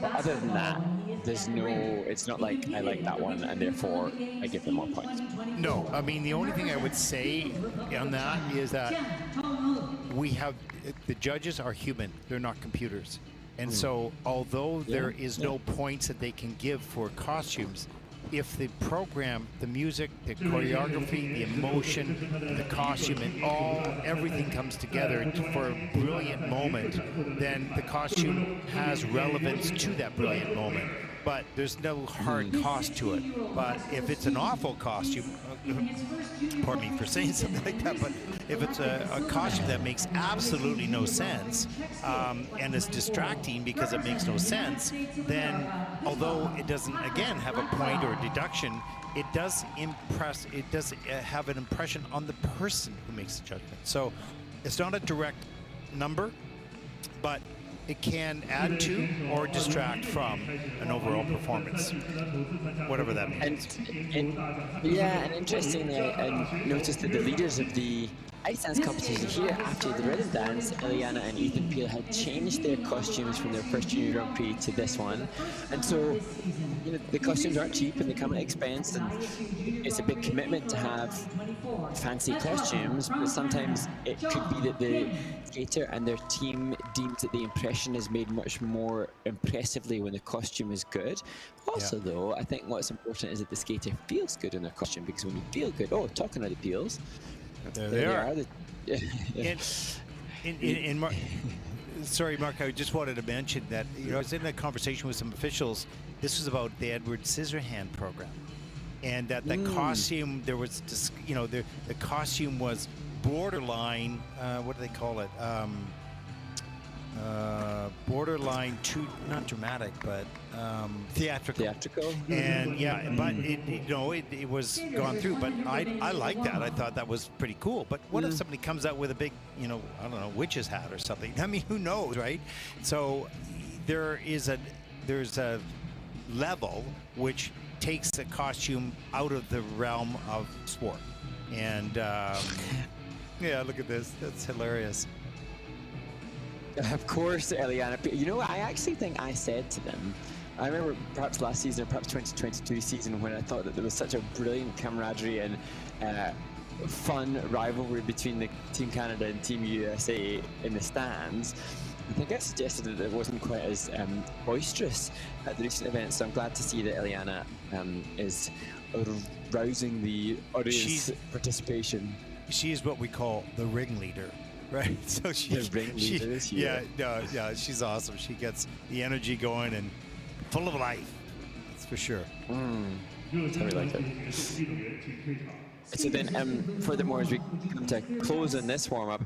But other than that, it's not like I like that one and therefore I give them more points. No, I mean, the only thing I would say on that is that the judges are human, they're not computers. And so although there is no points that they can give for costumes, if the program, the music, the choreography, the emotion, the costume, and everything comes together for a brilliant moment, then the costume has relevance to that brilliant moment. But there's no hard cost to it. But if it's an awful costume, pardon me for saying something like that, but if it's a costume that makes absolutely no sense and is distracting because it makes no sense, then although it doesn't, again, have a point or a deduction, it does have an impression on the person who makes the judgment. So it's not a direct number, but it can add to or distract from an overall performance, whatever that means. And interestingly, I noticed that the leaders of the ice dance competition here after the rhythm dance, Eliana and Ethan Peel, had changed their costumes from their first Junior Grand Prix to this one. And so, the costumes aren't cheap and they come at expense, and it's a big commitment to have fancy costumes, but sometimes it could be that the skater and their team deems that the impression is made much more impressively when the costume is good. Also, though, I think what's important is that the skater feels good in their costume, because when you feel good, talking about the peels, there they are. Sorry, Mark, I just wanted to mention that I was in a conversation with some officials. This was about the Edward Scissorhand program, and that the costume, there was, the costume was borderline. What do they call it? Borderline not dramatic, but theatrical. And but it was gone through. But I like that. I thought that was pretty cool. But what if somebody comes out with a big, I don't know, witch's hat or something? I mean, who knows, right? So there's a level which takes the costume out of the realm of sport. And look at this. That's hilarious. Of course, Eliana. I actually think I said to them, I remember perhaps last season, or perhaps 2022 season, when I thought that there was such a brilliant camaraderie and fun rivalry between the Team Canada and Team USA in the stands. I think I suggested that it wasn't quite as boisterous at the recent event, so I'm glad to see that Eliana is rousing the audience participation. She is what we call the ringleader. Right, so she's awesome. She gets the energy going and full of life. That's for sure. really like it. So then, furthermore, as we come to a close on this warm-up,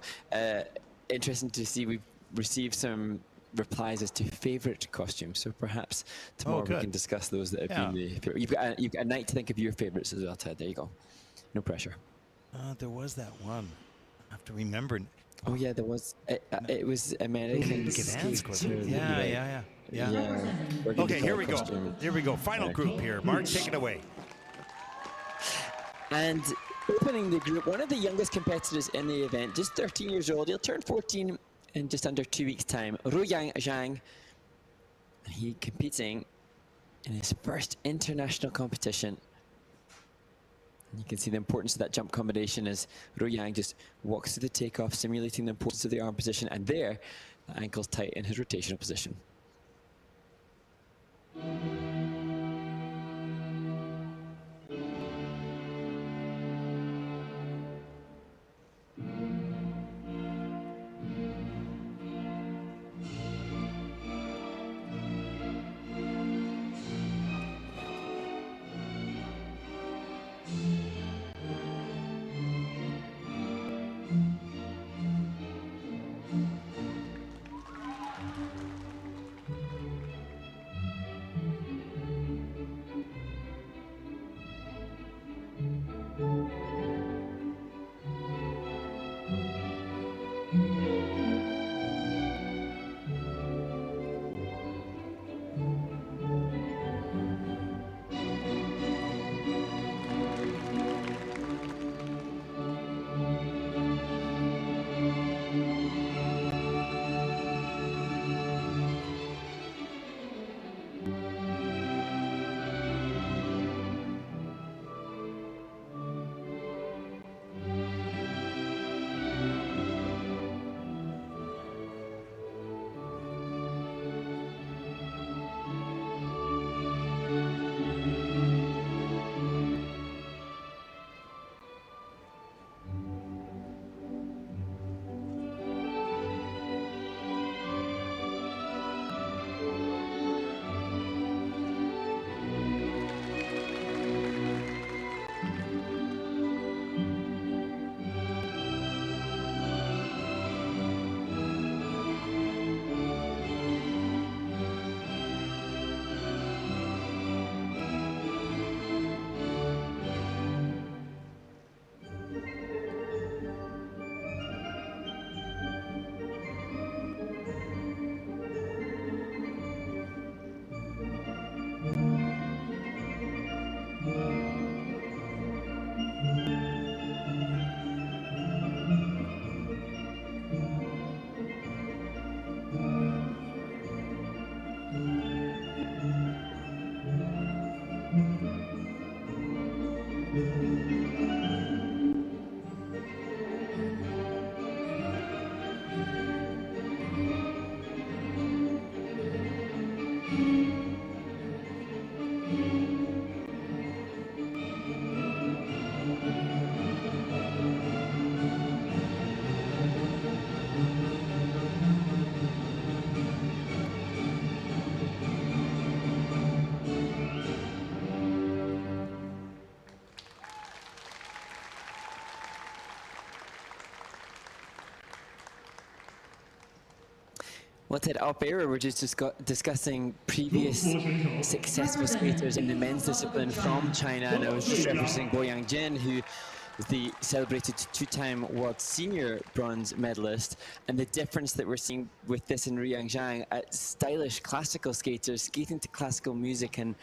interesting to see we've received some replies as to favourite costumes. So perhaps tomorrow we can discuss those that have been the favourite. You've got a night to think of your favourites as well, Ted. There you go. No pressure. There was that one. I have to remember. Oh yeah, there was. It was American skater. Yeah. Okay, here we go. Here we go. Final group here. Mark, take it away. And opening the group, one of the youngest competitors in the event, just 13 years old. He'll turn 14 in just under 2 weeks' time. Ruiyang Zhang. He competing in his first international competition. And you can see the importance of that jump combination as Ruiyang just walks to the takeoff, simulating the importance of the arm position. And there, the ankle's tight in his rotational position. Well, Ted, up here, we're just discussing previous successful skaters in the men's discipline from China, and I was just referencing Boyang Jin, who was the celebrated two-time world senior bronze medalist, and the difference that we're seeing with this in Ruiyang Zhang, stylish classical skaters skating to classical music, and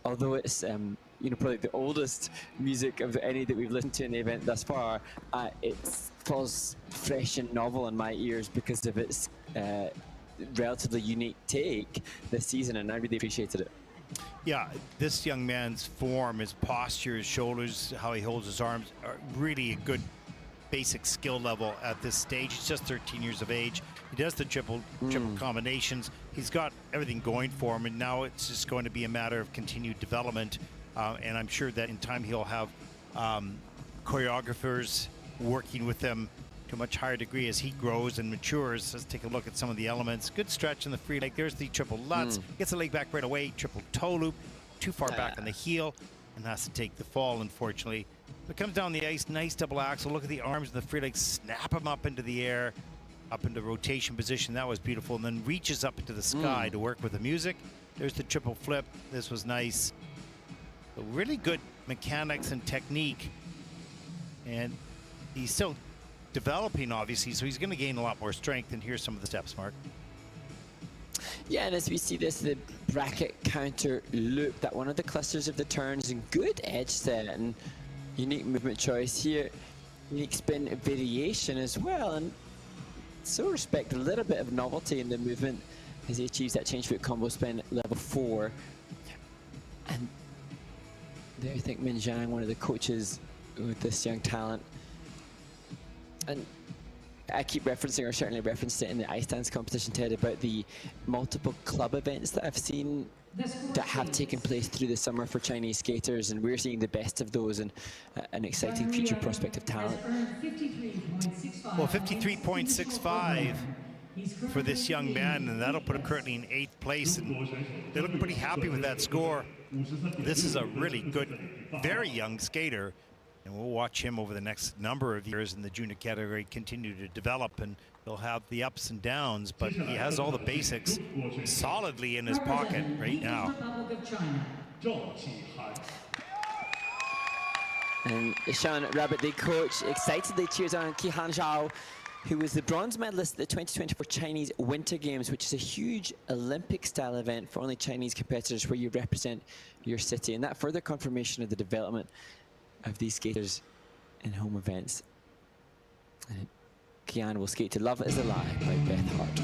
although it's probably the oldest music of any that we've listened to in the event thus far, it falls fresh and novel in my ears because of its relatively unique take this season, and I really appreciated it. Yeah, this young man's form, his posture, his shoulders, how he holds his arms, are really a good basic skill level at this stage. He's just 13 years of age. He does the triple combinations. He's got everything going for him, and now it's just going to be a matter of continued development. And I'm sure that in time he'll have choreographers working with him to a much higher degree as he grows and matures. Let's take a look at some of the elements. Good stretch in the free leg. There's the triple lutz. Gets the leg back right away. Triple toe loop. Too far back on the heel. and has to take the fall, unfortunately. But comes down the ice, nice double axel. Look at the arms and the free legs, snap him up into the air, up into rotation position. That was beautiful. And then reaches up into the sky to work with the music. There's the triple flip. This was nice. So really good mechanics and technique. And he's still developing, obviously, so he's going to gain a lot more strength. And here's some of the steps, Mark. Yeah, and as we see this, the bracket counter loop, that one of the clusters of the turns, and good edge set and unique movement choice here, unique spin variation as well, and so respect a little bit of novelty in the movement as he achieves that change foot combo spin level 4. And there I think Min Zhang, one of the coaches with this young talent, and I keep referencing, or certainly referenced it in the ice dance competition, Ted, about the multiple club events that I've seen that have taken place through the summer for Chinese skaters, and we're seeing the best of those and an exciting future prospect of talent. Well, 53.65 for this young man, and that'll put him currently in 8th place, and they look pretty happy with that score. This is a really good, very young skater, and we'll watch him over the next number of years in the junior category continue to develop, and he'll have the ups and downs, but he has all the basics solidly in his pocket right now. And Sean Rabbit, the coach, excitedly cheers on Qihan Zhao, who was the bronze medalist at the 2024 Chinese Winter Games, which is a huge Olympic-style event for only Chinese competitors where you represent your city. And that further confirmation of the development of these skaters in home events. And Qihan will skate to Love Is a Lie by Beth Hart.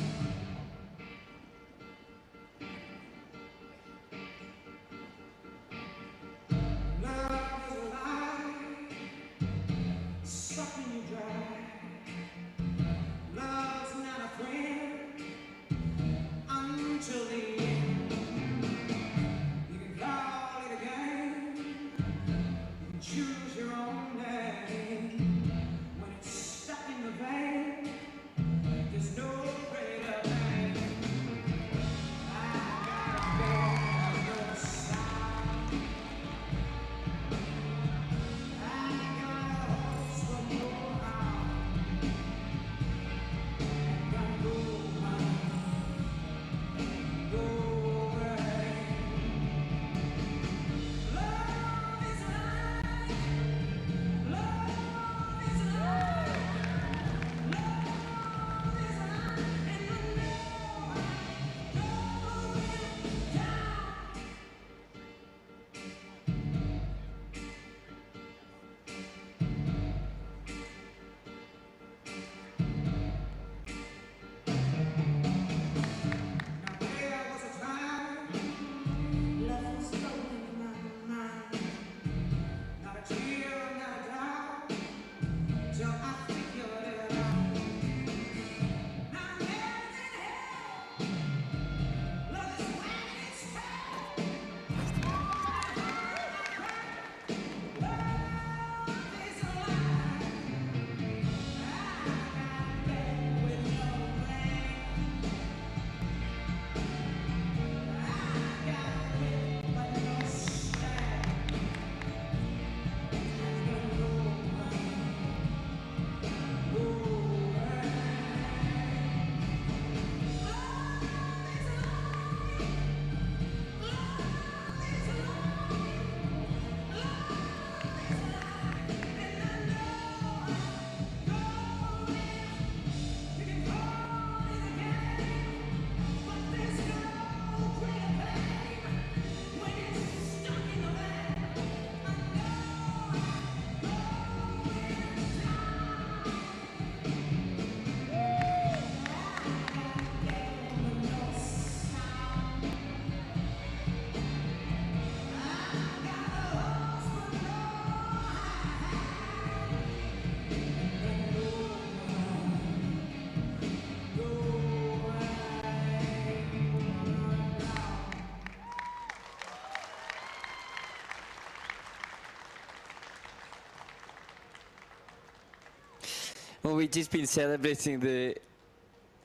Well, we've just been celebrating the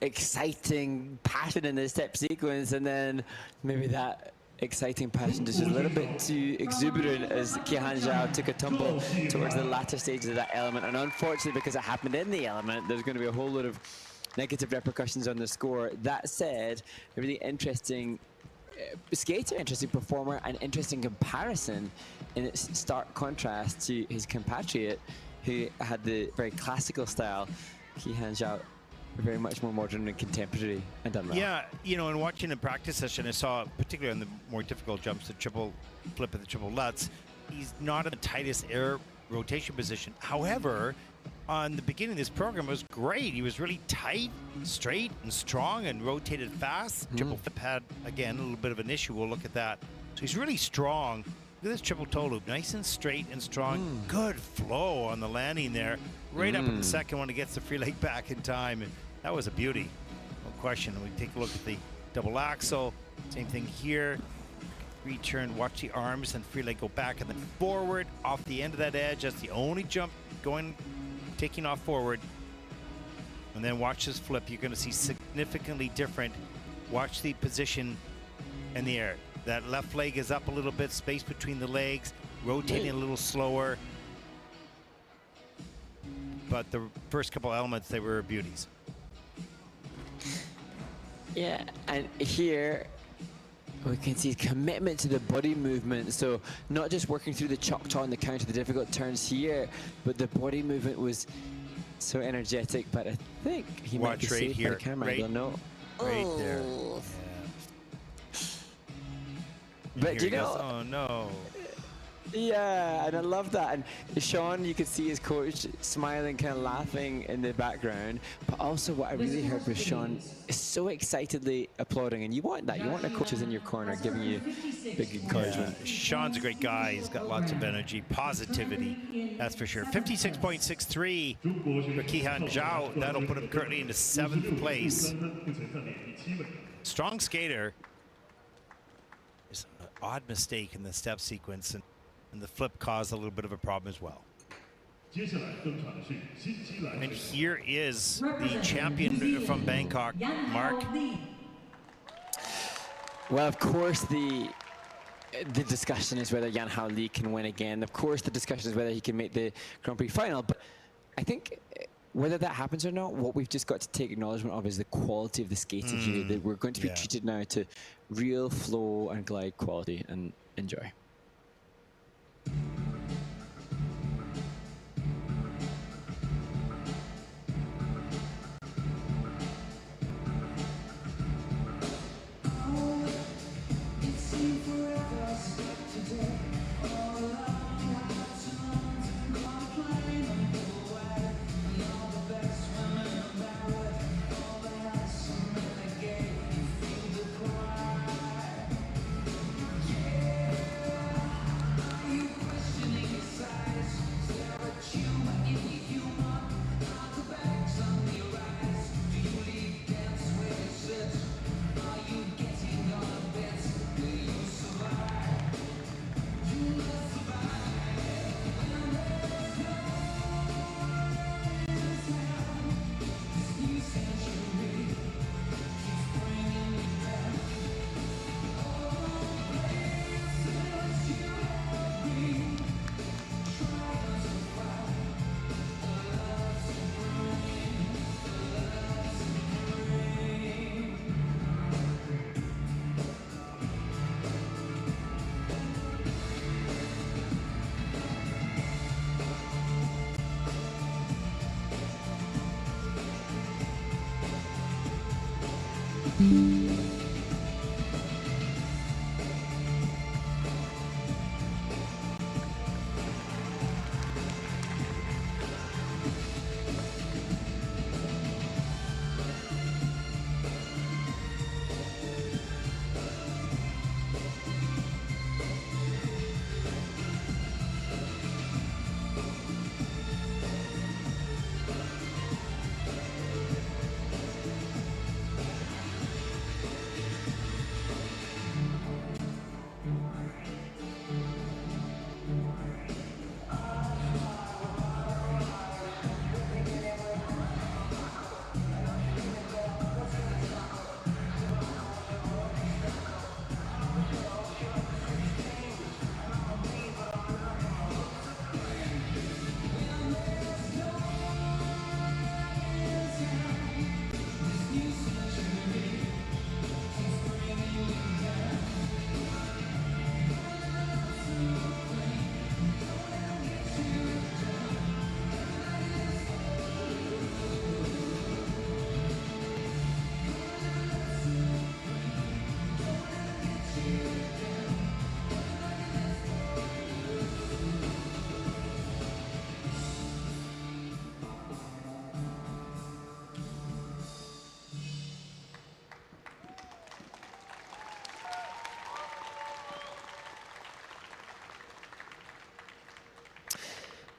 exciting passion in the step sequence, and then maybe that exciting passion, just a little bit too exuberant as Qihan Zhao took a tumble towards the latter stages of that element. And unfortunately, because it happened in the element, there's going to be a whole lot of negative repercussions on the score. That said, a really interesting skater, interesting performer, and interesting comparison in its stark contrast to his compatriot, who had the very classical style. Qihan Zhao, very much more modern and contemporary, and done well. Yeah, you know, in watching a practice session, I saw, particularly on the more difficult jumps, the triple flip and the triple lutz, he's not in the tightest air rotation position. However, on the beginning of this program, it was great. He was really tight, straight, and strong, and rotated fast. Triple flip had, again, a little bit of an issue. We'll look at that. So he's really strong. Look at this triple toe loop, nice and straight and strong. Good flow on the landing there. Right up in the second one, he gets the free leg back in time. And that was a beauty, no question. We take a look at the double axel. Same thing here. Return, watch the arms and free leg go back and then forward off the end of that edge. That's the only jump going, taking off forward. And then watch this flip. You're going to see significantly different. Watch the position in the air. That left leg is up a little bit, space between the legs, rotating a little slower. But the first couple elements, they were beauties. Yeah, and here we can see commitment to the body movement. So not just working through the chok-chaw and the counter, the difficult turns here, but the body movement was so energetic. But I think he might be safe by the camera. I don't know. Right there. Oh. Yeah. But you know, oh no. Yeah, and I love that. And Sean, you could see his coach smiling, kind of laughing in the background. But also what I really heard was Sean so excitedly applauding. And you want that. You want the coaches in your corner giving you big encouragement. Yeah. Sean's a great guy. He's got lots of energy, positivity, that's for sure. 56.63 for Qihan Zhao. That'll put him currently into 7th place. Strong skater. There's an odd mistake in the step sequence. And the flip caused a little bit of a problem as well. And here is the champion from Bangkok, Mark. Well, of course, the discussion is whether Yanhao Li can win again. Of course, the discussion is whether he can make the Grand Prix final. But I think whether that happens or not, what we've just got to take acknowledgement of is the quality of the skating here. That we're going to be treated now to real flow and glide quality, and enjoy.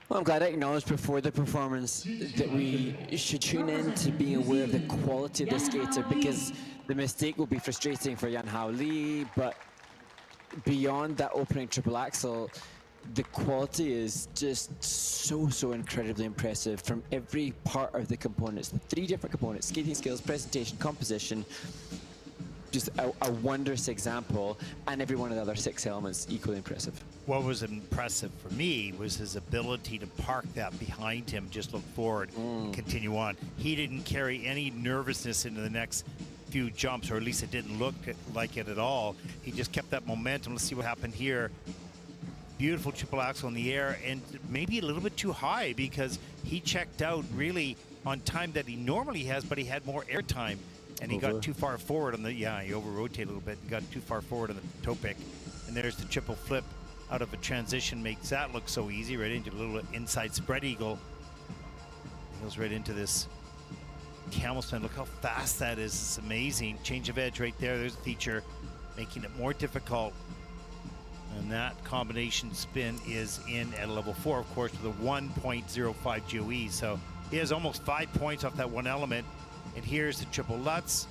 Well, I'm glad I acknowledged before the performance that we should tune in to being aware of the quality of the skater, because the mistake will be frustrating for Yanhao Li, but beyond that opening triple axel, the quality is just so incredibly impressive from every part of the components. The 3 different components: skating skills, presentation, composition. Just a wondrous example, and every one of the other 6 elements equally impressive. What was impressive for me was his ability to park that behind him, just look forward, and continue on. He didn't carry any nervousness into the next few jumps, or at least it didn't look like it at all. He just kept that momentum. Let's see what happened here. Beautiful triple axel in the air, and maybe a little bit too high, because he checked out really on time that he normally has, but he had more air time. And he got too far forward on the, he over-rotated a little bit and got too far forward on the toe pick. And there's the triple flip out of a transition, makes that look so easy, right into a little inside spread eagle. He goes right into this camel spin. Look how fast that is, it's amazing. Change of edge right there, there's a feature, making it more difficult. And that combination spin is in at a level 4, of course, with a 1.05 GOE. So he has almost 5 points off that one element. And here's the triple Lutz.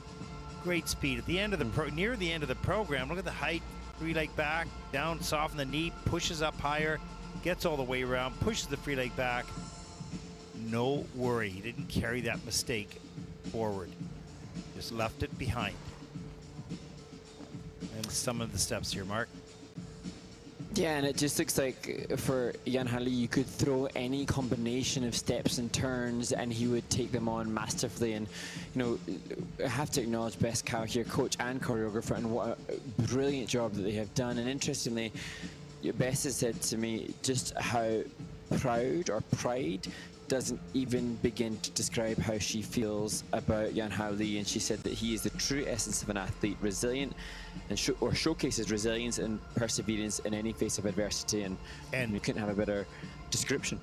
Great speed at the end of the near the end of the program. Look at the height, 3 leg back, down, soften the knee, pushes up higher, gets all the way around, pushes the free leg back. No worry, he didn't carry that mistake forward. Just left it behind. And some of the steps here, Mark. Yeah, and it just looks like for Yanhao Li, you could throw any combination of steps and turns and he would take them on masterfully. And, you know, I have to acknowledge Best Cow here, coach and choreographer, and what a brilliant job that they have done. And interestingly, Bess has said to me just how proud or pride doesn't even begin to describe how she feels about Yanhao Li, and she said that he is the true essence of an athlete, resilient, and showcases resilience and perseverance in any face of adversity, and we couldn't have a better description.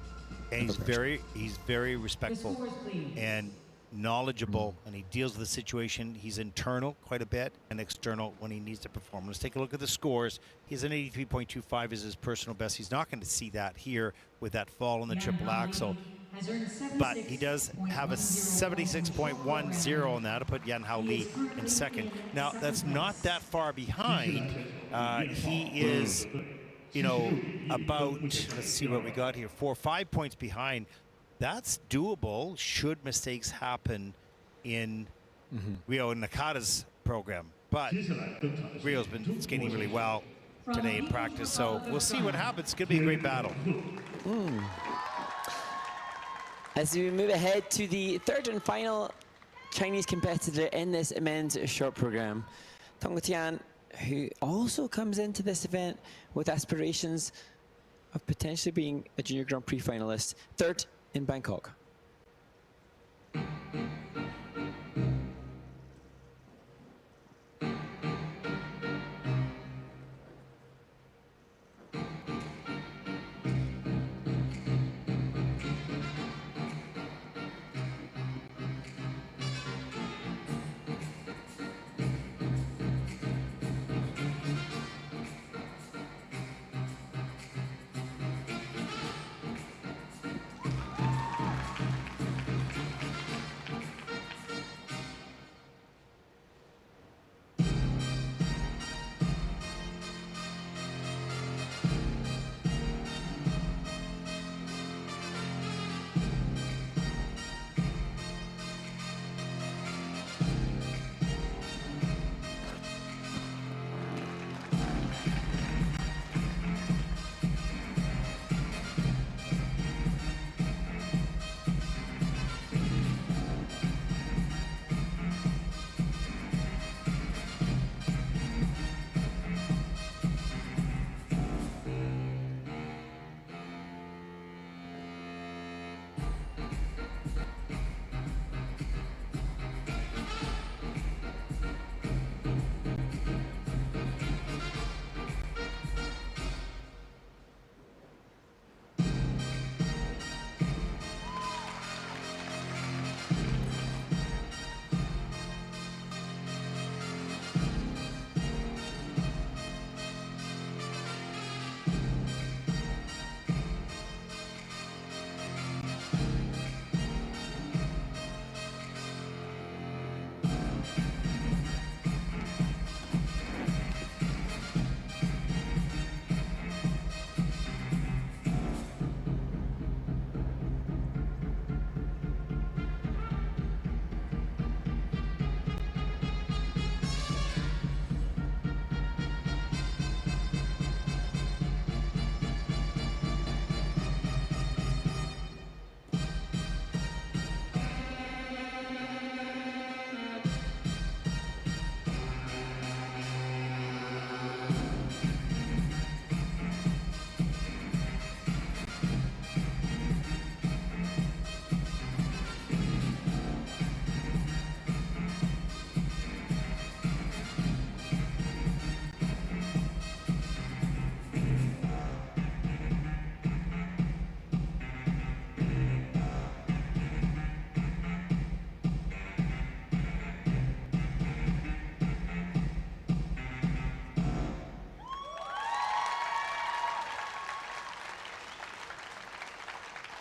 And he's very respectful and knowledgeable, and he deals with the situation. He's internal quite a bit and external when he needs to perform. Let's take a look at the scores. He's an 83.25 is his personal best. He's not going to see that here with that fall on the triple axel. But he does have a 76.10 on that to put Yanhao Li in second. Now, that's not that far behind. He is, you know, about, let's see what we got here, 4 or 5 points behind. That's doable should mistakes happen in Rio Nakata's program. But Rio's been skating really well today in practice, so we'll see what happens. It's going to be a great battle. As we move ahead to the 3rd and final Chinese competitor in this men's short program, Tonghe Tian, who also comes into this event with aspirations of potentially being a Junior Grand Prix finalist, 3rd in Bangkok.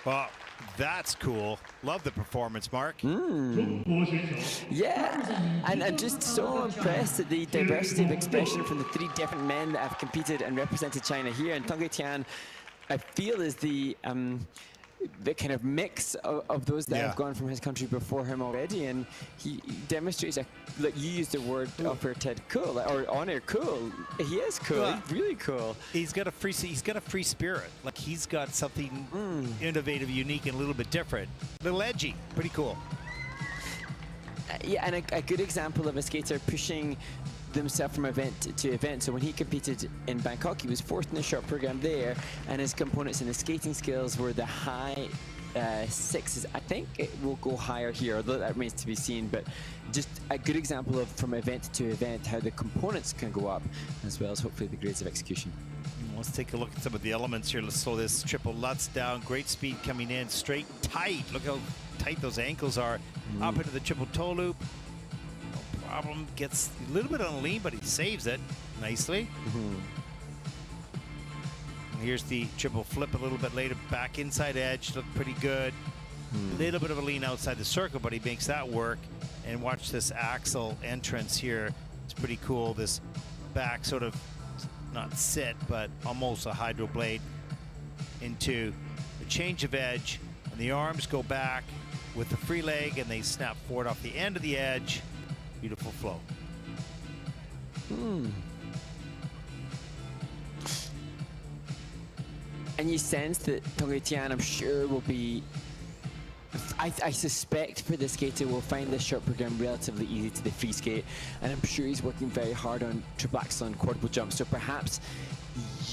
Well, that's cool. Love the performance, Mark. Yeah, and I'm just so impressed at the diversity of expression from the 3 different men that have competed and represented China here. And Tonghe Tian, I feel, is the kind of mix of those that have gone from his country before him already, and he demonstrates like you used the word up here, Ted, cool, or on air, cool. He is cool. Yeah. He's really cool. He's got a free spirit. Like he's got something innovative, unique, and a little bit different. A little edgy. Pretty cool. Yeah, and a good example of a skater pushing themselves from event to event. So when he competed in Bangkok, he was 4th in the short program there, and his components in the skating skills were the high 6s. I think it will go higher here, although that remains to be seen, but just a good example of from event to event how the components can go up, as well as hopefully the grades of execution. Let's take a look at some of the elements here. Let's slow this triple Lutz down. Great speed coming in, straight, tight. Look how tight those ankles are. Up into the triple toe loop. Problem, gets a little bit on a lean, but he saves it nicely. And here's the triple flip a little bit later, back inside edge, looked pretty good. A little bit of a lean outside the circle, but he makes that work. And watch this axle entrance here. It's pretty cool. This back sort of, not sit, but almost a hydro blade into a change of edge. And the arms go back with the free leg, and they snap forward off the end of the edge. Beautiful flow. And you sense that Tonghe Tian, I'm sure, will be... I suspect for the skater will find this short program relatively easy to the free skate, and I'm sure he's working very hard on triple axel and quadruple jump. So perhaps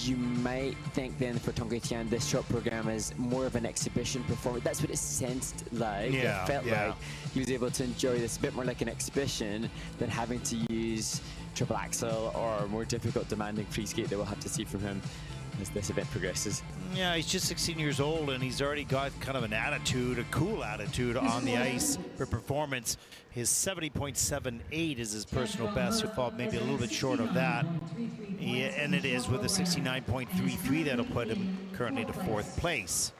you might think then for Tonghe Tian this short program is more of an exhibition performance. That's what it sensed like. Yeah, it felt like he was able to enjoy this a bit more like an exhibition than having to use triple axel or more difficult, demanding free skate that we'll have to see from him as this event progresses. Yeah, he's just 16 years old, and he's already got kind of an attitude, a cool attitude on the ice for performance. His 70.78 is his personal best. He'll fall maybe a little bit short of that. Yeah, and it is with a 69.33 that'll put him currently to 4th place.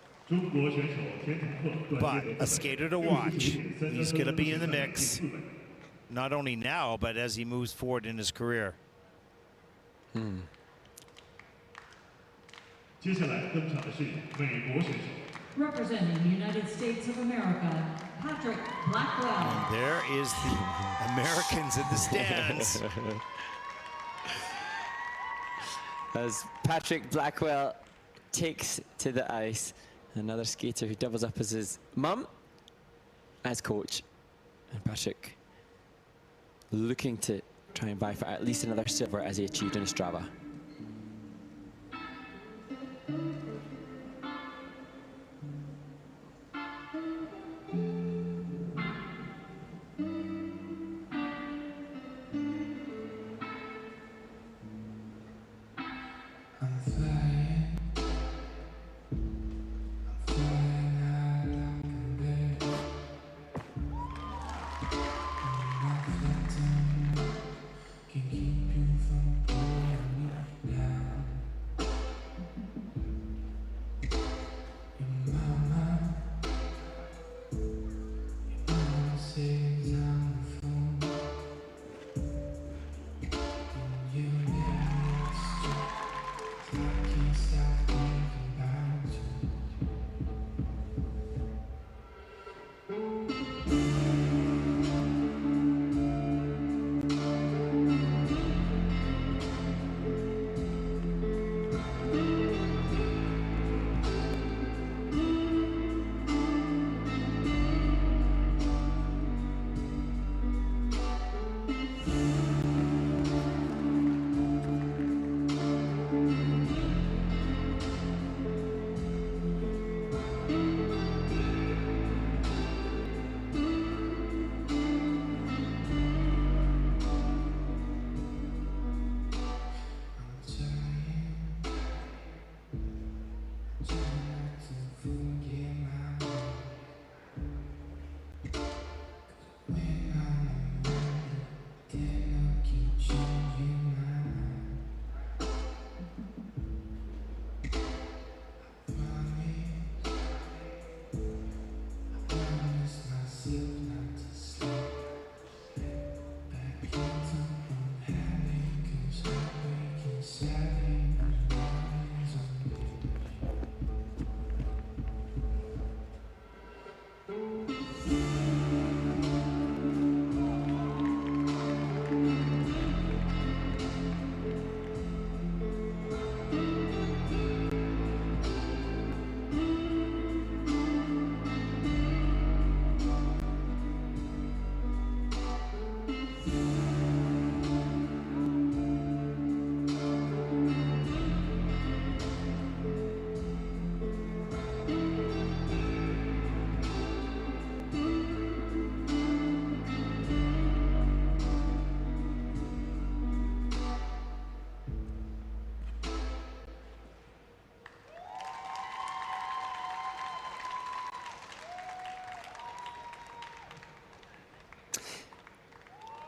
But a skater to watch. He's going to be in the mix, not only now, but as he moves forward in his career. Representing the United States of America, Patrick Blackwell. And there is the Americans in the stands. As Patrick Blackwell takes to the ice, another skater who doubles up as his mum as coach. And Patrick looking to try and vie for at least another silver as he achieved in Ostrava.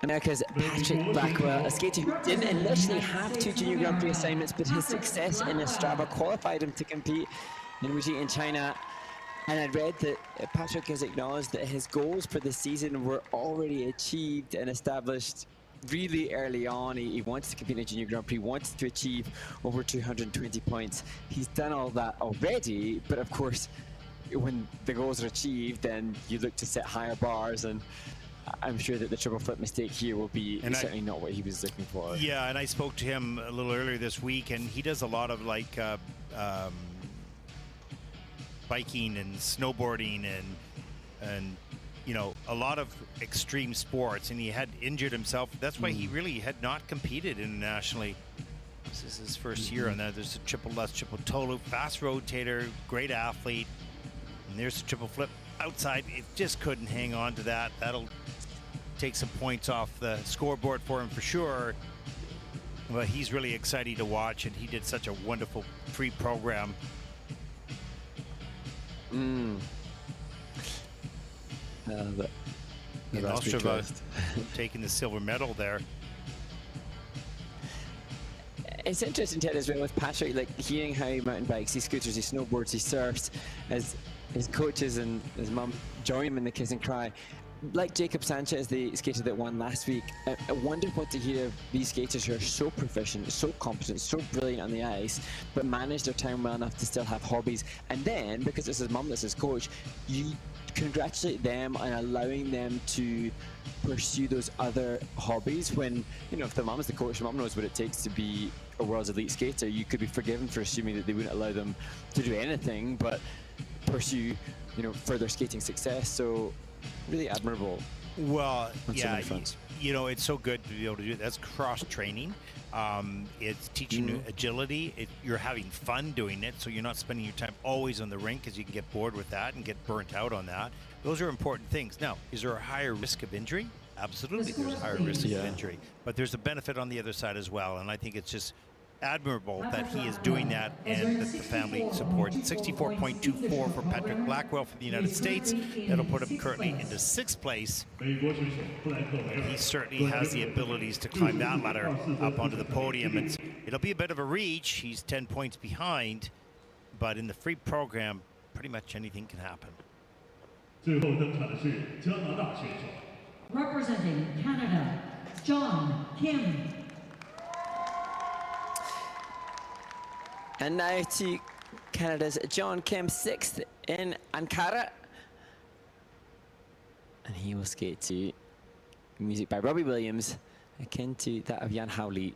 America's Patrick Blackwell, a skater who didn't initially have 2 Junior Grand Prix assignments, but his success in Ostrava qualified him to compete in Wuxi in China. And I read that Patrick has acknowledged that his goals for the season were already achieved and established really early on. He wants to compete in a Junior Grand Prix, wants to achieve over 220 points. He's done all that already, but of course, when the goals are achieved, then you look to set higher bars, and I'm sure that the triple flip mistake here will be certainly not what he was looking for. Yeah, and I spoke to him a little earlier this week, and he does a lot of like biking and snowboarding and you know, a lot of extreme sports, and he had injured himself. That's why he really had not competed internationally. This is his first year on that. There's a triple lutz, triple toe loop, fast rotator, great athlete. And there's the triple flip outside. It just couldn't hang on to that. That'll take some points off the scoreboard for him for sure. But he's really exciting to watch, and he did such a wonderful pre-program. And Ostrava taking the silver medal there. It's interesting, Ted, as well with Patrick, like hearing how he mountain bikes, he scooters, he snowboards, he surfs, as his coaches and his mum join him in the kiss and cry. Like Jacob Sanchez, the skater that won last week, I wonder what to hear of these skaters who are so proficient, so competent, so brilliant on the ice, but manage their time well enough to still have hobbies. And then, because it's his mum that's his coach, you congratulate them on allowing them to pursue those other hobbies when, you know, if the mum is the coach, the mum knows what it takes to be a world's elite skater. You could be forgiven for assuming that they wouldn't allow them to do anything but pursue, you know, further skating success. So really admirable. Well, yeah, so you know, it's so good to be able to do it. That's cross training. It's teaching you agility. You're having fun doing it, so you're not spending your time always on the rink, because you can get bored with that and get burnt out on that. Those are important things. Now, is there a higher risk of injury? Absolutely, there's a higher risk of injury, but there's a benefit on the other side as well. And I think it's just admirable that he is doing that and that the family supports. 64.24 for Patrick Blackwell for the United States. That'll put him currently into 6th place. And he certainly has the abilities to climb that ladder up onto the podium. It'll be a bit of a reach. He's 10 points behind, but in the free program, pretty much anything can happen. Representing Canada, John Kim. And now to Canada's John Kim, 6th in Ankara. And he will skate to music by Robbie Williams, akin to that of Yanhao Li.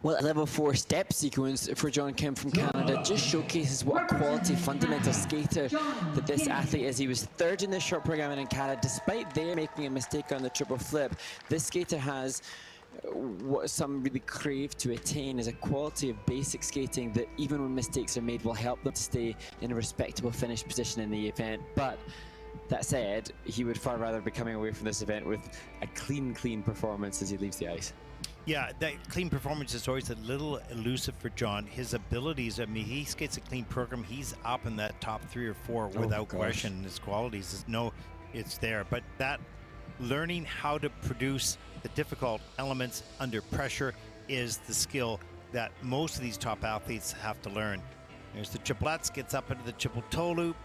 Well, a level 4 step sequence for John Kim from Canada just showcases what a quality fundamental skater that this athlete is. He was third in the short program in Canada, despite there making a mistake on the triple flip. This skater has what some really crave to attain is a quality of basic skating that even when mistakes are made will help them to stay in a respectable finish position in the event. But that said, he would far rather be coming away from this event with a clean performance as he leaves the ice. Yeah, that clean performance is always a little elusive for John. His abilities, I mean, he skates a clean program. He's up in that top 3 or 4 without question. His qualities, it's there. But that learning how to produce the difficult elements under pressure is the skill that most of these top athletes have to learn. There's the triplets, gets up into the triple toe loop,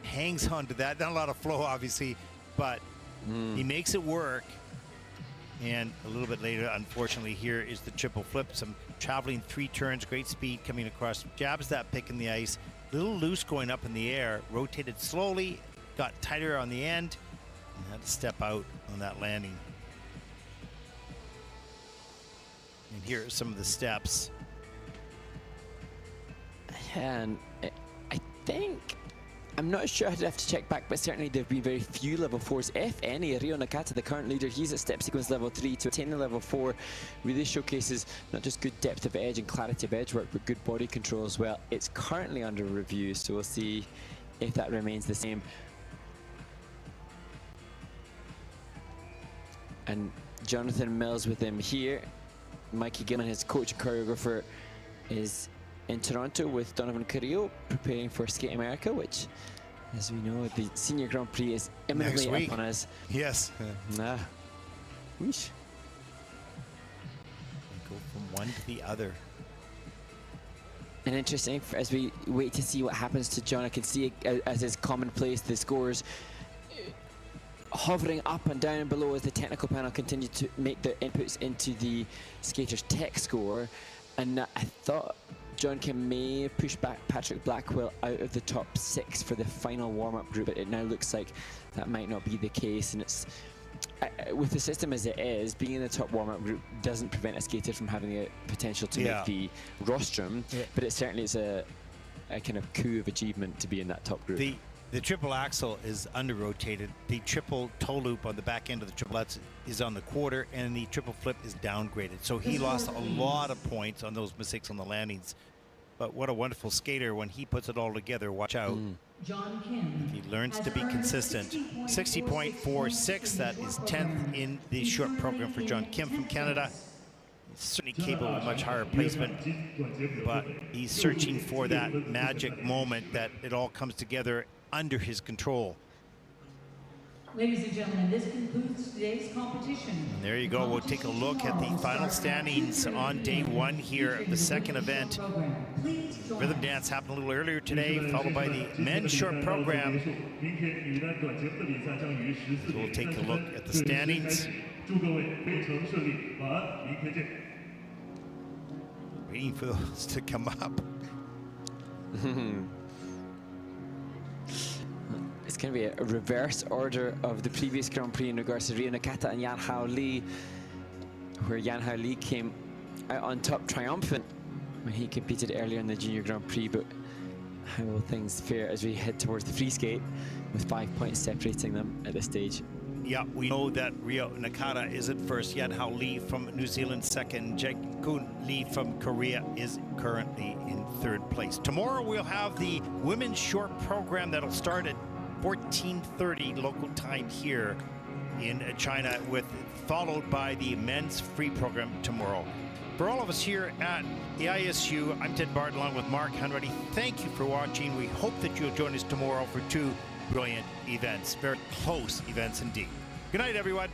hangs on to that. Not a lot of flow, obviously, but he makes it work. And a little bit later, unfortunately, here is the triple flip. Some traveling 3 turns, great speed coming across, jabs that pick in the ice, a little loose going up in the air, rotated slowly, got tighter on the end, and had to step out on that landing. And here are some of the steps. And I think, I'm not sure, I'd have to check back, but certainly there have been very few level 4s, if any. Rio Nakata, the current leader, he's at step sequence level 3. To attain the level 4 really showcases not just good depth of edge and clarity of edge work, but good body control as well. It's currently under review, so we'll see if that remains the same. And Jonathan Mills with him here. Mikey Gilman, his coach and choreographer, is in Toronto with Donovan Carrillo, preparing for Skate America, which, as we know, the Senior Grand Prix is imminently upon us. Yes. Whoosh. Go from one to the other. And interesting, as we wait to see what happens to John, I can see, as is commonplace, the scores hovering up and down and below as the technical panel continue to make their inputs into the skater's tech score. And I thought John Kim may have pushed back Patrick Blackwell out of the top 6 for the final warm-up group, but it now looks like that might not be the case. And it's with the system as it is, being in the top warm-up group doesn't prevent a skater from having the potential to make the rostrum, but it certainly is a kind of coup of achievement to be in that top group. The triple axel is under-rotated. The triple toe loop on the back end of the triplets is on the quarter, and the triple flip is downgraded. So he lost a lot of points on those mistakes on the landings. But what a wonderful skater when he puts it all together. Watch out. John Kim. He learns to be consistent. 60.46, that is 10th in the short program for John Kim from Canada. He's certainly capable of much higher placement, but he's searching for that magic moment that it all comes together under his control. Ladies and gentlemen, this concludes today's competition. And there you go. We'll take a look at the final standings on day 1 here of the second event. Rhythm dance happened a little earlier today, followed by the men's short program. So we'll take a look at the standings. Waiting for those to come up. It's going to be a reverse order of the previous Grand Prix in regards to Rio Nakata and Yanhao Li, where Yanhao Li came out on top triumphant when he competed earlier in the Junior Grand Prix. But how will things fare as we head towards the free skate with 5 points separating them at this stage? Yeah, we know that Rio Nakata is at first. Yanhao Li from New Zealand second. Jaekeun Lee from Korea is currently in 3rd place. Tomorrow we'll have the women's short program that'll start at 14:30 local time here in China, followed by the men's free program tomorrow. For all of us here at the ISU, I'm Ted Bart along with Mark Hanratty. Thank you for watching. We hope that you'll join us tomorrow for 2 brilliant events, very close events indeed. Good night, everyone.